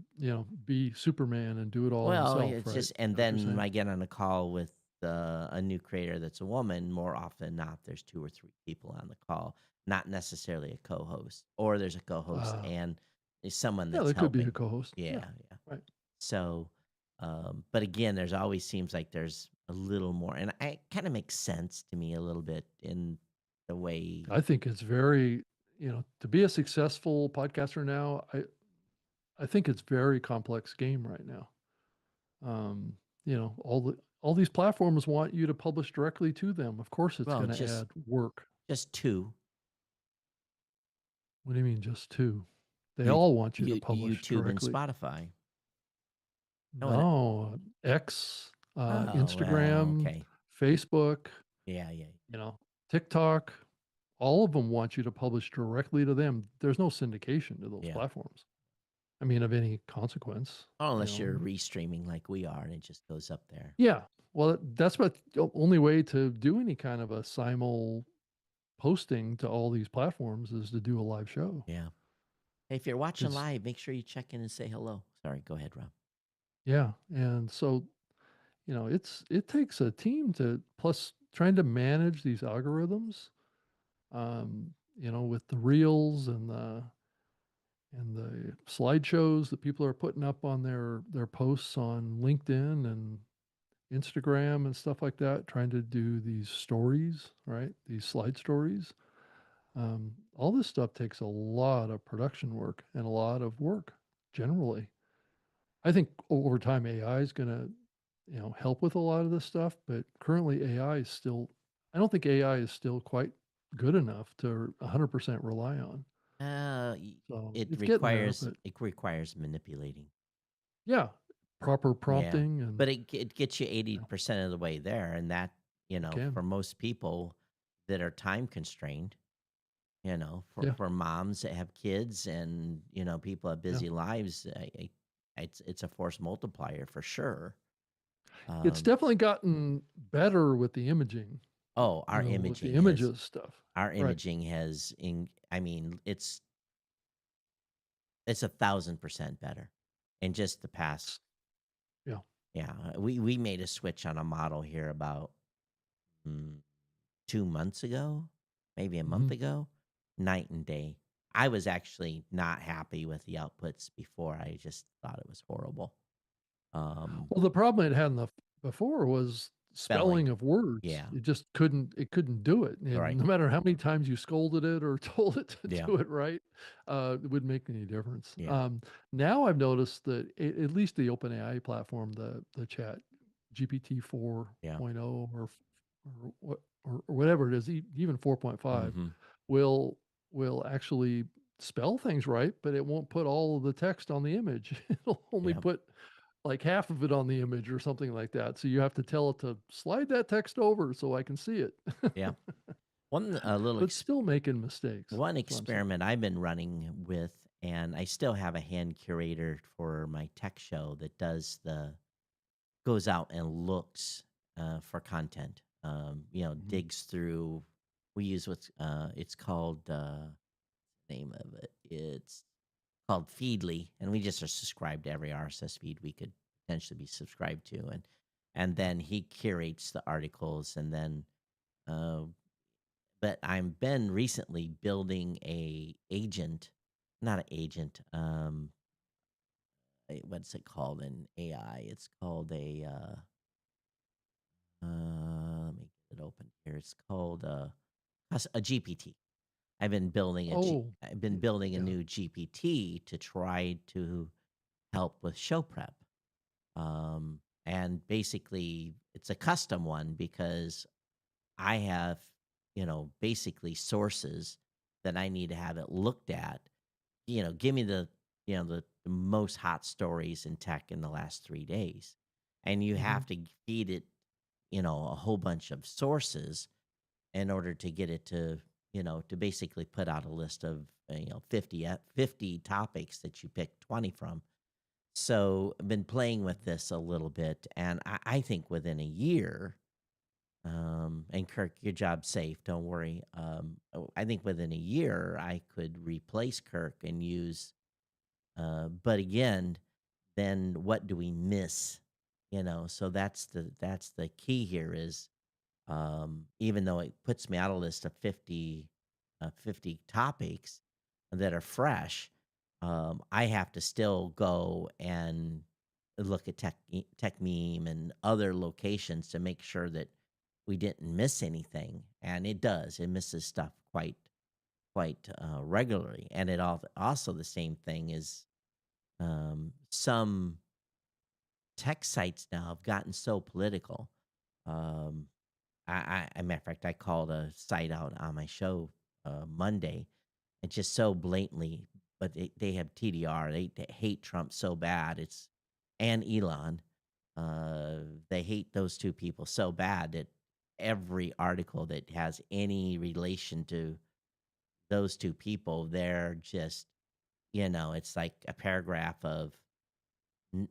be Superman and do it all Well, himself, it's right? just, Is and that what you're then saying? I get on a call with a new creator that's a woman. More often than not, there's 2 or 3 people on the call, not necessarily a co-host, or there's a co-host Uh, and there's someone yeah, that's there could be a helping. co-host. Yeah, Yeah, yeah. right. So, but again, there's always seems like there's a little more, and it kind of makes sense to me a little bit in the way. I think it's very, to be a successful podcaster now, I think it's very complex game right now. Um, all these platforms want you to publish directly to them. Of course, it's Well, going to add work. just two. What do you mean, just two? They You, all want you to publish YouTube and directly. Spotify. No one. No, X, Oh, well, Instagram, okay. Facebook, Yeah, yeah. you know, TikTok, all of them want you to publish directly to them. There's no syndication to those Yeah. platforms. I mean, of any consequence, Unless you're restreaming like we are and it just goes up there. Yeah. Well, that's what the only way to do any kind of a simul posting to all these platforms is to do a live show. Yeah. Hey, if you're watching Because live, make sure you check in and say hello. Sorry, go ahead, Rob. yeah, and so it takes a team to plus trying to manage these algorithms. With the reels and the slideshows that people are putting up on their posts on LinkedIn and Instagram and stuff like that, trying to do these stories, right? These slide stories. All this stuff takes a lot of production work and a lot of work generally. I think over time AI is going to, help with a lot of this stuff, but currently AI is still, I don't think AI is still quite good enough to 100% rely on. So It it's getting there, requires but it requires manipulating. yeah, proper Yeah, prompting and but it gets you you know, 80% of the way there, and that it can. for most people that are time constrained, for Yeah. moms that have kids and people have Yeah. busy lives. It's a force multiplier for sure. It's Um, definitely gotten better with the imaging, oh, with the images stuff. our Right. imaging has in. I mean, it's 1,000% better in just the past. S Yeah. Yeah, we made a switch on a model here about mm, 2 months ago, maybe a month Mhm. ago, night and day. I was actually not happy with the outputs before. I just thought it was horrible. Um, Well, the problem it had in the before was spelling. spelling of words. Yeah. It couldn't do it, and Right. no matter how many times you scolded it or told it to Yeah. do it right, it wouldn't make any difference. Yeah. Now I've noticed that at least the OpenAI platform, the Chat GPT Yeah. 4.0 or what or whatever it is, even 4.5 Mm-hmm. will will actually spell things right, but it won't put all of the text on the image. It'll only Yeah. put like half of it on the image or something like that. So you have to tell it to slide that text over so I can see it. Yeah. One little But still making mistakes. one That's what I'm saying. experiment I've been running with, and I still have a hand curator for my tech show that goes out and looks for content. Mhm. Digs through. We use what's it's called name of it. It's called Feedly, and we just are subscribed to every RSS feed we could potentially be subscribed to, and Yeah. then he curates the articles, and then uh, but I've been recently building a agent, not an agent. What's it called in AI? It's called let me get it open here. It's called a GPT. Oh, I've been y building a yeah. new GPT to try to help with show prep. And basically, it's a custom one because I have, basically sources that I need to have it looked at. Give me the most hot stories in tech in the last 3 days, and you Mhm. have to feed it, a whole bunch of sources in order to get it to basically put out a list of 50 topics that you pick 20 from. So I've been playing with this a little bit, and I think within a year, and Kirk, your job's safe, don't worry. I think within a year I could replace Kirk and use. But again, then what do we miss? So that's the key here is even though it puts me out a list of 50 topics that are fresh, I have to still go and look at tech meme and other locations to make sure that we didn't miss anything. And it does; it misses stuff quite regularly. And also the same thing is some tech sites now have gotten so political. Um, matter of fact, I called a site out on my show Monday, and just so blatantly, but they have TDR. They hate Trump so bad. And Elon. They hate those two people so bad that every article that has any relation to those two people, they're just it's like a paragraph of n-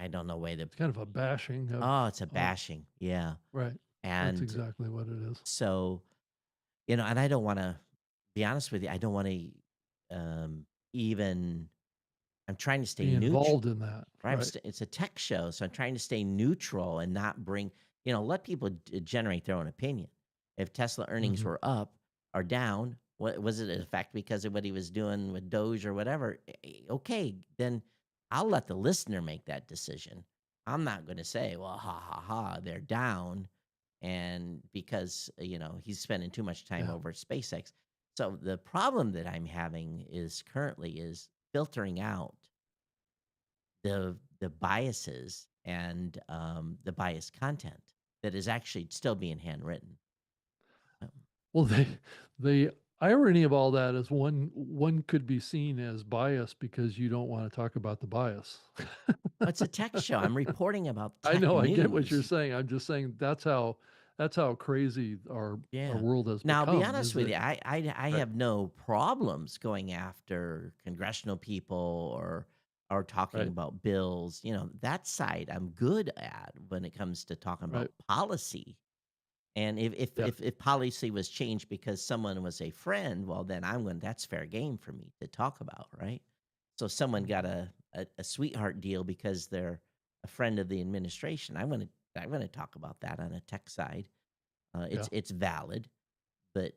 I don't know way to. It's kind of a bashing Oh, it's a of bashing, yeah, right. That's and exactly what it is. so and I don't want to be honest with you. I don't want to um, even. I'm trying to stay Be neutral. involved in that, Right? right. It's a tech show, so I'm trying to stay neutral and not bring. Let people generate their own opinion. If Tesla earnings Mhm. were up or down, what was it? A fact because of what he was doing with Doge or whatever? Okay, then I'll let the listener make that decision. I'm not going to say, well, ha ha ha, they're down and because he's spending too much time Yeah. over at SpaceX. So the problem that I'm having is currently is filtering out the biases and the biased content that is actually still being handwritten. Um, Well, the irony of all that is one could be seen as bias because you don't wanna talk about the bias. it's a tech show. I'm reporting about I tech know, I get what you're news. saying. I'm just saying that's how that's how crazy our Yeah. world has Now, I'll be become, honest is with that you, I right, have no problems going after congressional people or talking right, about bills. You know, that side I'm good at when it comes to talking right, about policy. And yeah, if policy was changed because someone was a friend, well, then I'm going. That's fair game for me to talk about, right? So someone mhm, got a sweetheart deal because they're a friend of the administration. I'm gonna talk about that on a tech side. yeah. It's valid, but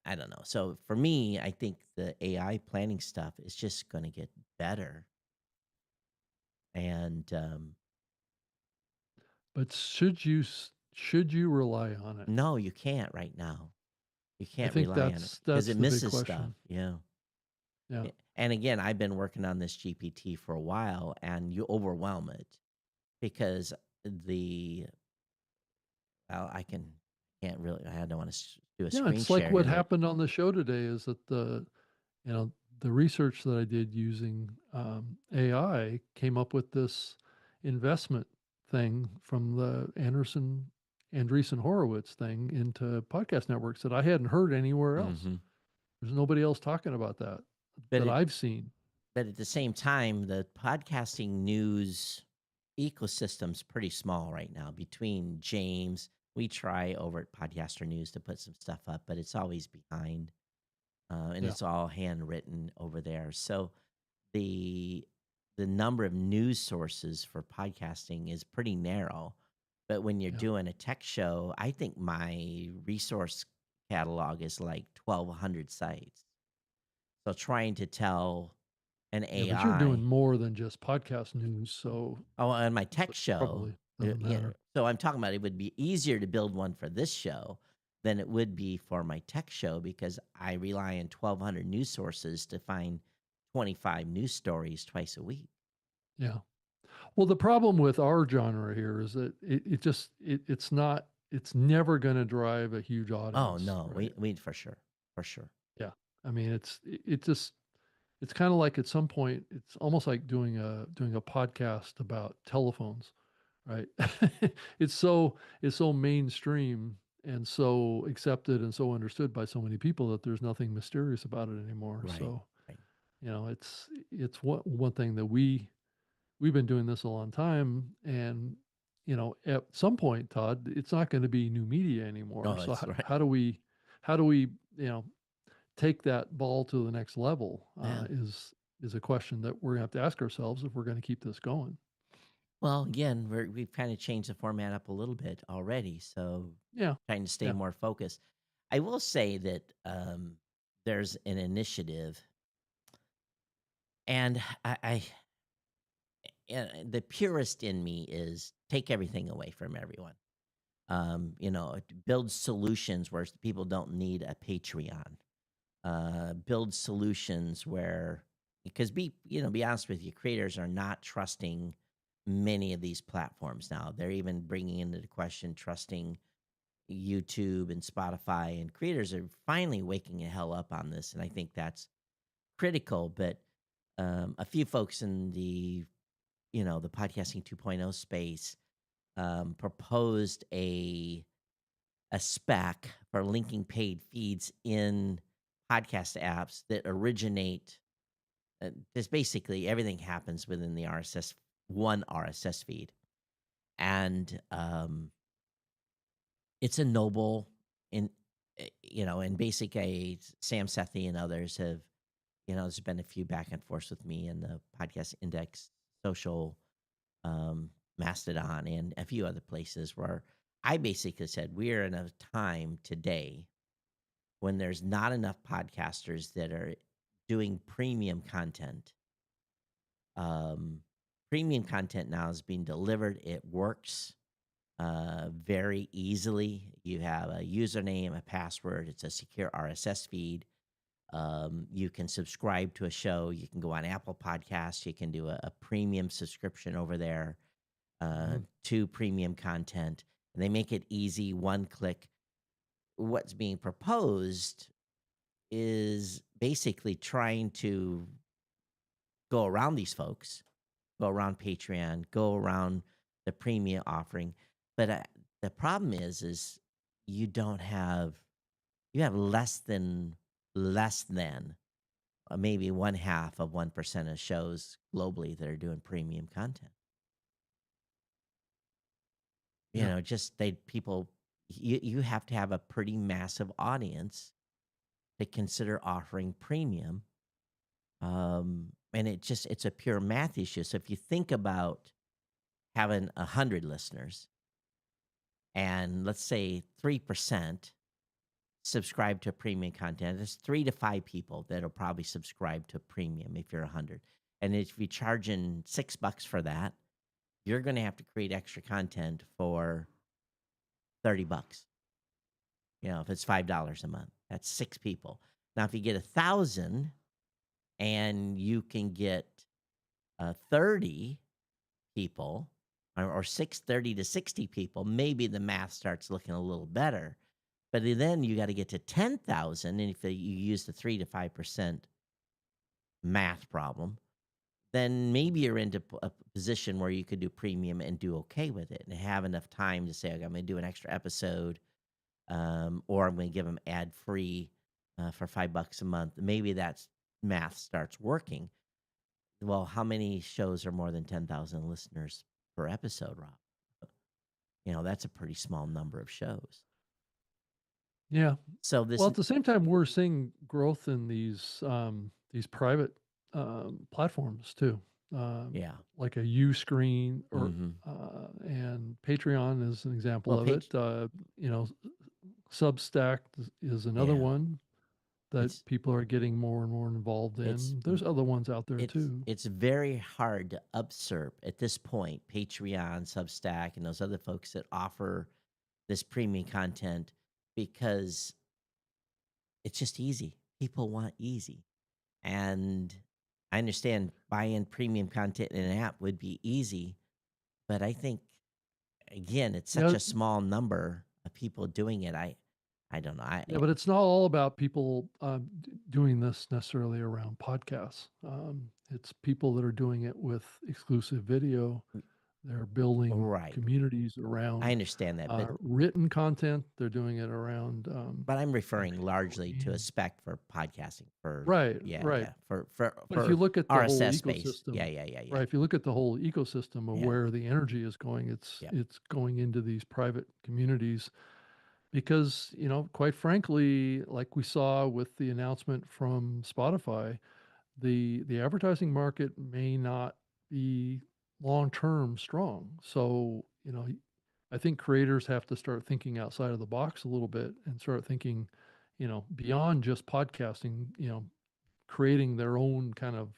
I don't know. So for me, I think the AI planning stuff is just going to get better. And But should you rely on it? no, you can't right now. You I can't think rely on it because that's it the big misses stuff. question. Yeah. Yeah, And again, I've been working on this GPT for a while, and you overwhelm it because the well, can't really. I don't want to do a yeah. screen It's like share what here, but happened on the show today is that you know the research that I did using AI came up with this investment thing from the Andreessen Horowitz thing into podcast networks that I hadn't heard anywhere else. hmm There's nobody else talking about but that it I've seen. but at the same time, the podcasting news ecosystem's pretty small right now. Between James, we try over at Podcaster News to put some stuff up, but it's always behind, and Yeah, it's all handwritten over there. So the the number of news sources for podcasting is pretty narrow. But when you're yeah, doing a tech show, I think my resource catalog is like 1,200 sites. So trying to tell an yeah. But you're doing AI. more than just podcast news, so Oh, on my so tech it show, probably doesn't yeah, matter. so I'm talking about it would be easier to build one for this show than it would be for my tech show because I rely on 1,200 news sources to find 25 news stories twice a week. Yeah. Well, the problem with our genre here is that it's never going to drive a huge Oh, audience, no, right? we for sure, for sure. Yeah. I mean, it just it's kind of like at some point it's almost like doing a podcast about telephones, right? It's so mainstream and so accepted and so understood by so many people that there's nothing mysterious about it anymore. Right, So, right. it's one thing that we've been doing this a long time, and at some point, Todd, it's not going to be new media anymore. No, So that's right. how do we take that ball to the next level? Yeah. Is a question that we're going to have to ask ourselves if we're going to keep this going. Well, again, we've kind of changed the format up a little bit already, so Yeah, trying to stay yeah, more focused. I will say that there's an initiative, and the purist in me is take everything away from everyone. Build solutions where people don't need a Patreon. Build solutions where because be honest with you, creators are not trusting many of these platforms now. They're even bringing into the question trusting YouTube and Spotify, and creators are finally waking the hell up on this, and I think that's critical. But a few folks in the podcasting 2.0 space proposed a spec for linking paid feeds in podcast apps that originate. This basically everything happens within the RSS feed, and it's a noble in in basic a Sam Sethi and others have there's been a few back and forths with me in the podcast index social Mastodon and a few other places where I basically said we're in a time today when there's not enough podcasters that are doing premium content. Um, Premium content now is being delivered. It works very easily. You have a username, a password. It's a secure RSS feed. You can subscribe to a show. You can go on Apple Podcasts. You can do a premium subscription over there mhm, to premium content. And they make it easy, one click. What's being proposed is basically trying to go around these folks, go around Patreon, go around the premium offering. But the problem is you don't have you have less than maybe one half of 1% of shows globally that are doing premium content. Yeah. Just they people you have to have a pretty massive audience to consider offering premium. And it's a pure math issue. So if you think about having 100 listeners and let's say 3% subscribe to premium content, there's 3 to 5 people that'll probably subscribe to premium if you're 100. And if you're charging $6 for that, you're going to have to create extra content for $30. If it's $5 a month, that's 6 people. Now, if you get 1,000 and you can get 30 people or 30 to 60 people, maybe the math starts looking a little better. But then you got to get to 10,000. And if you use the 3 to 5% math problem, then maybe you're into a position where you could do premium and do okay with it and have enough time to say, okay, I'm going to do an extra episode, or I'm going to give them ad free for $5 a month. Maybe that's math starts working. Well, how many shows are more than 10,000 listeners per episode, Rob? That's a pretty small number of shows. Yeah. So Well, this, at the same time, we're seeing growth in these private platforms too, yeah. like a U-Screen or Hmm. and Patreon is an example Well, of it. You know, Substack is another yeah, one that it's people are getting more and more involved it's in. There's other ones out there it's too. it's very hard to usurp at this point Patreon, Substack, and those other folks that offer this premium content because it's just easy. People want easy. And I understand buying premium content in an app would be easy, but I think again, it's such Yeah, a small number of people doing it. I don't know. yeah, but it's not all about people doing this necessarily around podcasts. It's people that are doing it with exclusive video. They're building Right. communities I around understand that, but written content. They're doing it around I'm referring largely to a and spec for podcasting for right, yeah, right. yeah, for But if you look at the whole RSS space. Yeah, ecosystem, yeah, yeah, yeah. right? If you look at the whole ecosystem of Yeah. where the energy is going, Yeah. it's going into these private communities because quite frankly, like we saw with the announcement from Spotify, the advertising market may not be long term strong. So I think creators have to start thinking outside of the box a little bit and start thinking beyond just podcasting, creating their own kind of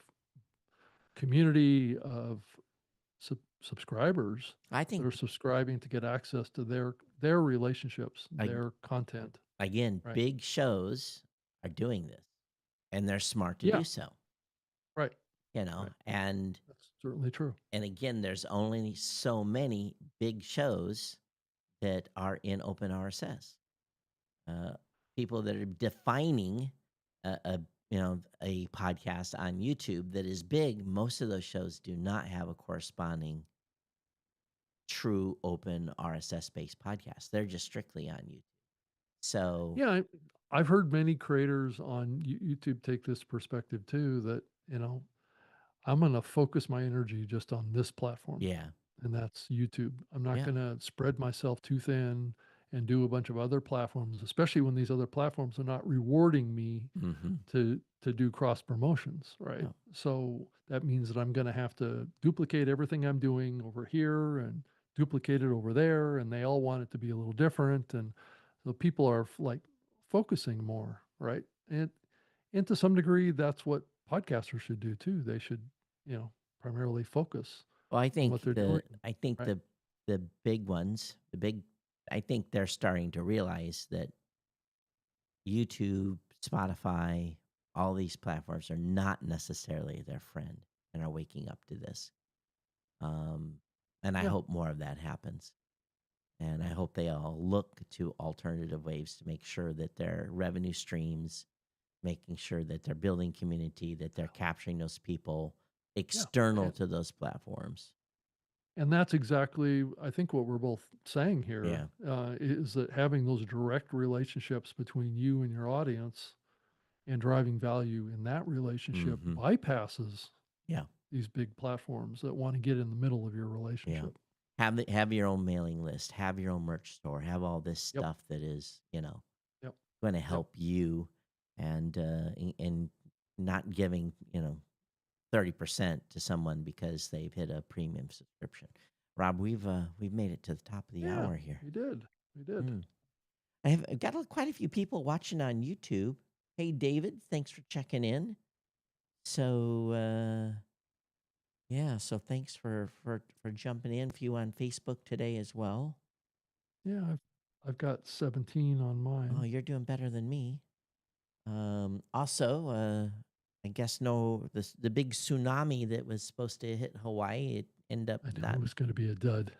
community of subscribers I that think are subscribing to get access to their relationships, ag- their content. again, Right. big shows are doing this and they're smart to Yeah. do so, Right. Right. and That's certainly true. again, there's only so many big shows that are in open RSS. Uh, People that are defining a podcast on YouTube that is big, most of those shows do not have a corresponding true open RSS based podcast. They're just strictly on YouTube. So Yeah, I've heard many creators on YouTube take this perspective too. That I'm going to focus my energy just on this platform, yeah, and that's YouTube. I'm not yeah, going to spread myself too thin and do a bunch of other platforms, especially when these other platforms are not rewarding me hmm, to do cross promotions, right? no. So that means that I'm going to have to duplicate everything I'm doing over here and duplicate it over there, and they all want it to be a little different, and so people are like focusing more, right? And to some degree, that's what podcasters should do too. They should, you know, primarily focus Well, on what they're doing, I think right? the big ones, I think they're starting to realize that YouTube, Spotify, all these platforms are not necessarily their friend and are waking up to this. Um, and I Yeah, hope more of that happens. And I hope they all look to alternative ways to make sure that their revenue streams, making sure that they're building community, that they're capturing those people yeah. external to those platforms. And that's exactly, I think, what we're both saying here, Yeah. is that having those direct relationships between you and your audience and driving value in that relationship Hmm. bypasses Yeah. these big platforms that want to get in the middle of your Yeah. relationship. Have your own mailing list, have your own merch store, have all this Yep. stuff that is, Yep. going to Yep. help you, and not giving, 30% to someone because they've hit a premium subscription. Rob, we've made it to the top of the Yeah. hour here. We did. We did. Mm. I've got quite a few people watching on YouTube. Hey, David, thanks for checking in. So, yeah, so thanks for jumping in. A few on Facebook today as well. Yeah. I've got 17 on Oh, mine. you're doing better than me. Also, I guess no, the big tsunami that was supposed to hit Hawaii, it ended up I knew not. it was going to be a dud.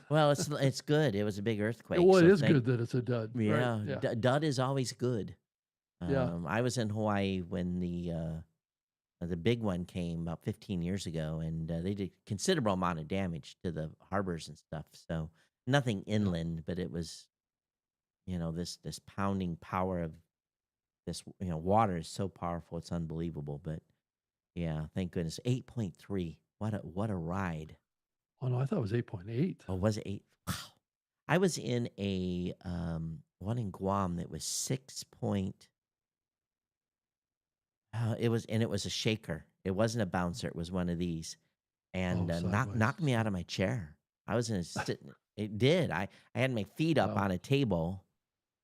Well, it's good. It was a big earthquake, Well, it so is thank. good that it's a dud, right? Yeah, Yeah. dud is always good. Yeah. I was in Hawaii when the big one came about 15 years ago, and they did considerable amount of damage to the harbors and stuff. So nothing Yeah. inland, but it was, this pounding power of this, water is so powerful, it's unbelievable. But yeah, thank goodness. 8.3. What a ride. Oh, no, I thought it was 8.8. Oh, was it 8? Wow. I was in a one in Guam that was 6 point. It was a shaker. It wasn't a bouncer. It was one of these, and Oh, knocked sideways. me out Yeah. of my chair. I was in a sitting. It did. I had my feet up Wow. on a table,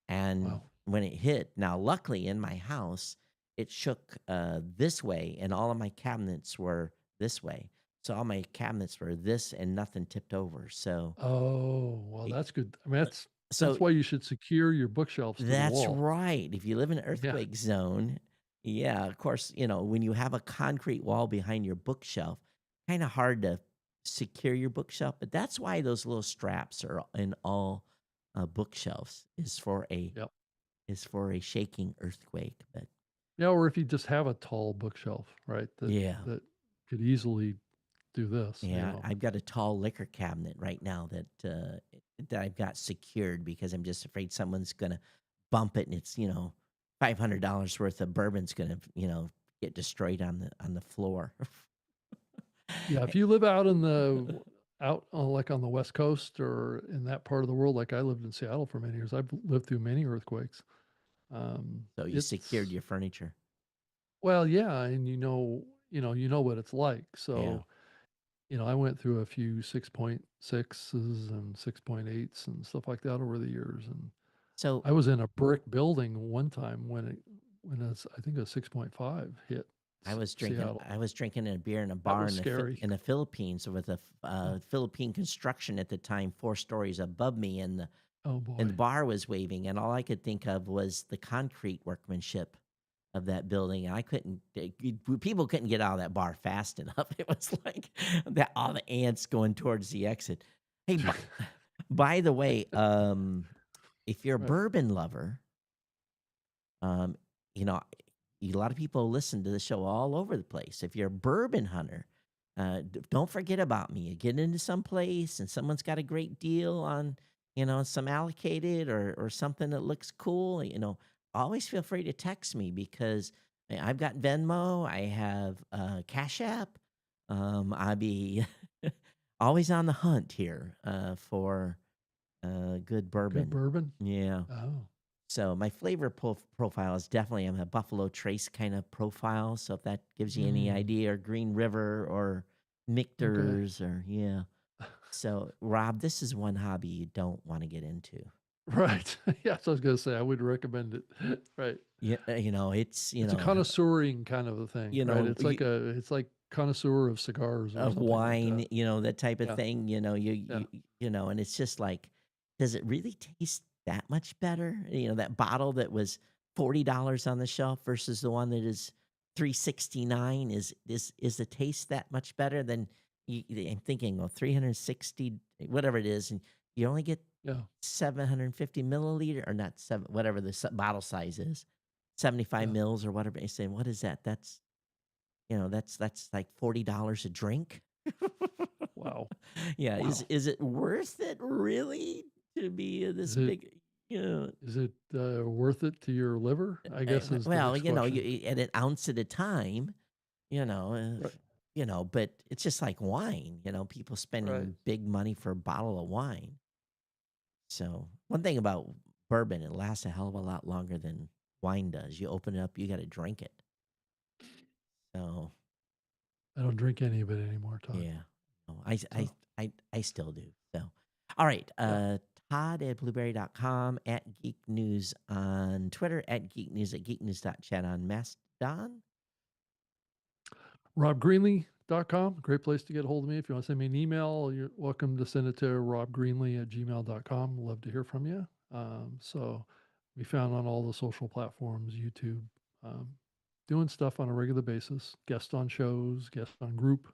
and Wow. when it hit, now luckily in my house, it shook this way, and all of my cabinets were this way. So all my cabinets were this, and nothing tipped over. So, Oh, well, it, that's good. I mean, so that's why you should secure your bookshelves to the that's wall. right. If you live in an Yeah. earthquake zone, yeah, of course, when you have a concrete wall behind your bookshelf, kind of hard to secure your bookshelf. But that's why those little straps are in all bookshelves Yep. is for a shaking earthquake. But Yeah, or if you just have a tall bookshelf, right, that yeah, that could easily do this, you yeah, know. I've got a tall liquor cabinet right now that I've got secured because I'm just afraid someone's gonna bump it and it's $500 worth of bourbon's gonna get destroyed on the floor. Yeah, if you live out in the out on, like, on the West Coast or in that part of the world, like I lived in Seattle for many years, I've lived through many earthquakes. So you secured It's your furniture. well, yeah, and you know what it's like. Yeah. So, I went through a few 6.6s and 6.8s and stuff like that over the years, and So I was in a brick building one time when it's I think a 6.5 hit Seattle. I was drinking a beer in a That bar was scary. in the Philippines with a Oh, Philippine construction at the time 4 stories above me, and oh the boy. bar was waving, and all I could think of was the concrete workmanship of that building. And I couldn't, people couldn't get out of that bar fast enough. It was like that, all the ants going towards the exit. Hey, by the way, if you're a Right. bourbon lover, um, you know, a lot of people listen to the show all over the place. If you're a bourbon hunter, don't forget about me. You get into some place and someone's got a great deal on, some allocated or something that looks cool. Always feel free to text me because I've got Venmo. I have Cash App. I'll be always on the hunt here for good Good bourbon. bourbon? Yeah. Oh, So my flavor profile is definitely I'm a Buffalo Trace kind of profile. So if that gives you any mm, idea, or Green River or okay. Michter's or yeah. So Rob, this is one hobby you don't want to get into. Right. Yeah, so I was gonna say, I would recommend it. Right. Yeah, it's It's a connoisseuring kind of a thing, you right? know It's like it's like connoisseur of cigars or of something like wine, that. that type of Yeah, thing. yeah, And it's just like, does it really taste that much better? That bottle that was $40 on the shelf versus the one that is 369. Is the taste that much better than I'm thinking, well, 360, whatever it is, and you only get yeah, 750 milliliter or not seven, whatever the bottle size is, 75 yeah. mils or whatever. You say, what is that? That's like $40 a drink. Wow. Yeah, Wow. is it worth it really to be this Is it big? You know, is it worth it to your liver? I guess is the well, next question. at an ounce at a time. You know, Right. but it's just like wine. People Right. spending big money for a bottle of wine. So one thing about bourbon, it lasts a hell of a lot longer than wine does. You open it up, you got to drink it. So I don't drink any of it anymore, Todd. yeah, no, So I still do. So, all right, yeah. Todd at blueberry.com, at Geek News on Twitter, at Geek News, at geeknews.chat on Mastodon. RobGreenlee.com. Great place to get a hold of me. If you want to send me an email, you're welcome to send it to robgreenlee@gmail.com. Love to hear from you. So we found on all the social platforms, YouTube, um, doing stuff on a regular basis, guest on shows, guest on group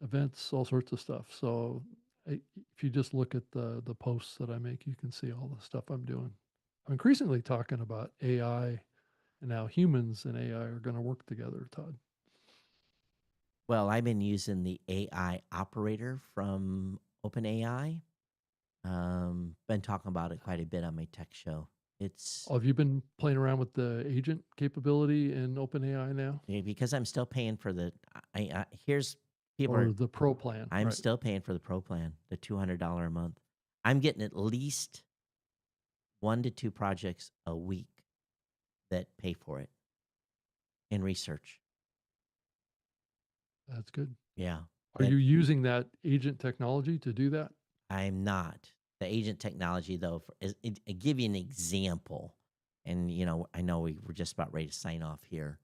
events, all sorts of stuff. So if you just look at the posts that I make, you can see all the stuff I'm doing. I'm increasingly talking about AI and how humans and AI are going to work together, Todd. Well, I've been using the AI operator from OpenAI. Been talking about it quite a bit on my tech show. It's Have you been playing around with the agent capability in OpenAI now, because I'm still paying for the. Here's people or are. the Pro plan? I'm Right. still paying for the pro plan, the $200 a month. I'm getting at least 1 to 2 projects a week that pay for it in research. That's good. Yeah. Are And you using that agent technology to do that? I'm not. The agent technology, though, I give you an example. And, I know we were just about ready to sign off here.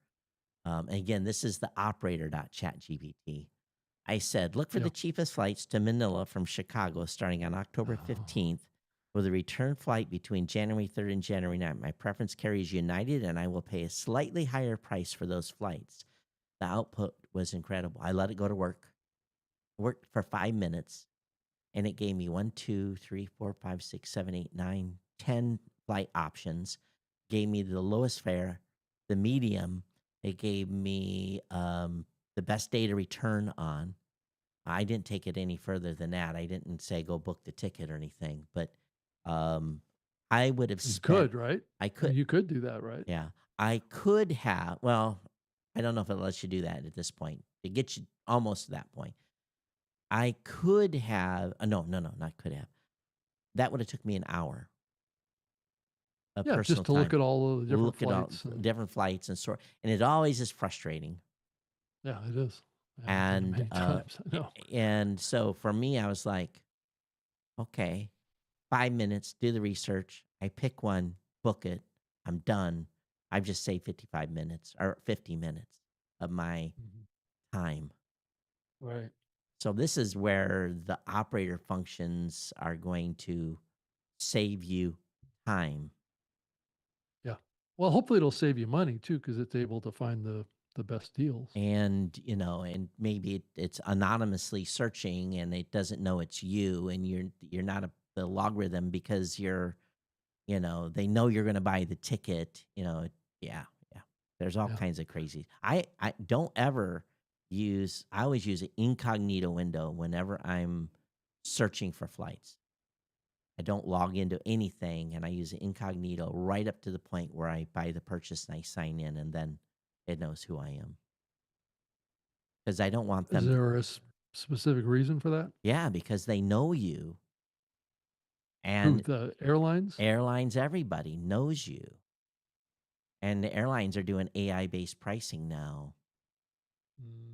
And again, this is the operator.chatgpt. I said, look for Yeah. the cheapest flights to Manila from Chicago starting on October Oh, 15th with a return flight between January 3rd and January 9th. My preference carries United, and I will pay a slightly higher price for those flights. The output was incredible. I let it go to work, worked for 5 minutes, and it gave me 1, 2, 3, 4, 5, 6, 7, 8, 9, 10 flight options. Gave me the lowest fare, the medium. It gave me the best day to return on. I didn't take it any further than that. I didn't say go book the ticket or anything, but um, I would have you spent. could, right? I I mean, could, you could do that, right? yeah, I could have. Well, I don't know if it lets you do that at this point. It gets you almost to that point. I could have. No, no, no, not could have. That would have took me an hour of Yeah, just personal to look time. at all of the different Look at all flights, and different flights and sort, and it always is frustrating. yeah, it is. Yeah, I've done it And many times. I know. and so for me, I was like, okay, 5 minutes, do the research. I pick one, book it. I'm done. I've just saved 55 minutes or 50 minutes of my Mhm. time. Right. So this is where the operator functions are going to save you time. Yeah. Well, hopefully it'll save you money too, because it's able to find the best deals. And and maybe it's anonymously searching and it doesn't know it's you, and you're not the logarithm because they know you're going to buy the ticket. Yeah, yeah. There's all Yeah. kinds of crazy. I don't ever use. I always use an incognito window whenever I'm searching for flights. I don't log into anything, and I use an incognito right up to the point where I buy the purchase and I sign in, and then it knows who I am because I don't want Is them. there a specific reason for that? Yeah, because they know you, Who, and the airlines? airlines, everybody knows you, and the airlines are doing AI based pricing now. Mm.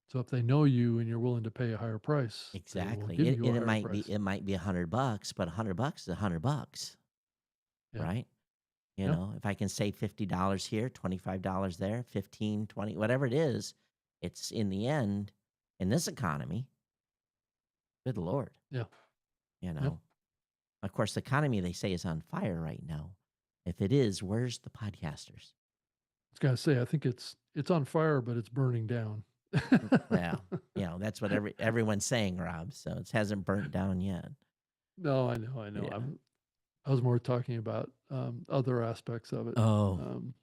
So if they know you and you're willing to pay a higher price, they will Exactly. give It you a and it higher might be price. $100, but $100 is $100, Yeah. right? Yeah. If I can save $50 here, $25 there, 15, 20, whatever it is, it's in the end, in this economy, good Lord, Yeah. you Yeah. know. Of course, the economy they say is on fire right now. If it is, where's the podcasters? I was gonna say, I think it's on fire, but it's burning down. Well, that's what everyone's saying, Rob. So it hasn't burnt down yet. No, I know, I know. Yeah. I was more talking about other aspects of it. Oh, Um,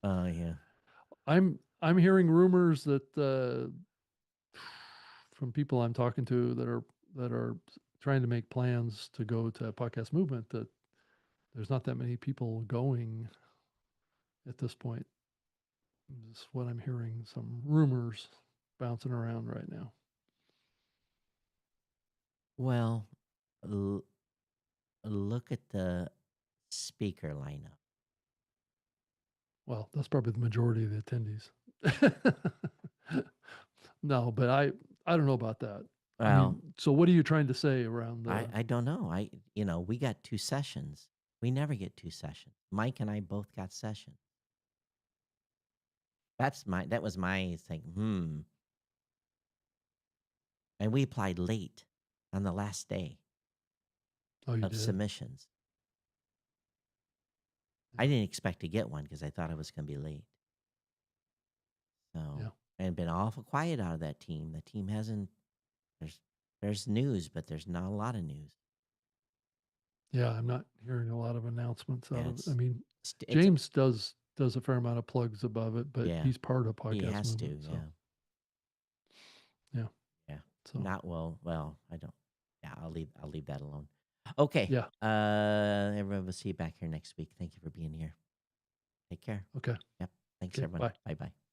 oh yeah. I'm hearing rumors that from people I'm talking to that are trying to make plans to go to podcast movement, that there's not that many people going at this point. Is what I'm hearing. Some rumors bouncing around right now. Well, l- look at the speaker lineup. Well, that's probably the majority of the attendees. No, but I don't know about that. I Well, mean, so what are you trying to say around the? I don't know. We got 2 sessions. We never get 2 sessions. Mike and I both got sessions. That was my thing. And we applied late on the last day Oh, you of did? submissions. I Yeah, didn't expect to get one because I thought I was going to be late. So, yeah, and been awful quiet out of that team. The team hasn't. There's there's news, but there's not a lot of news. yeah. I'm not hearing a lot of announcements out Yeah, of. I mean, it's a James does a fair amount of plugs above it, but yeah. he's part of He podcast has to. movement. So Yeah, yeah, yeah. so Not well. Well, I don't. Yeah, I'll leave that alone. Okay. yeah, Everyone, we'll see you back here next week. Thank you for being here. Take care. okay, Yep. Thanks, okay. everyone. Bye. Bye bye.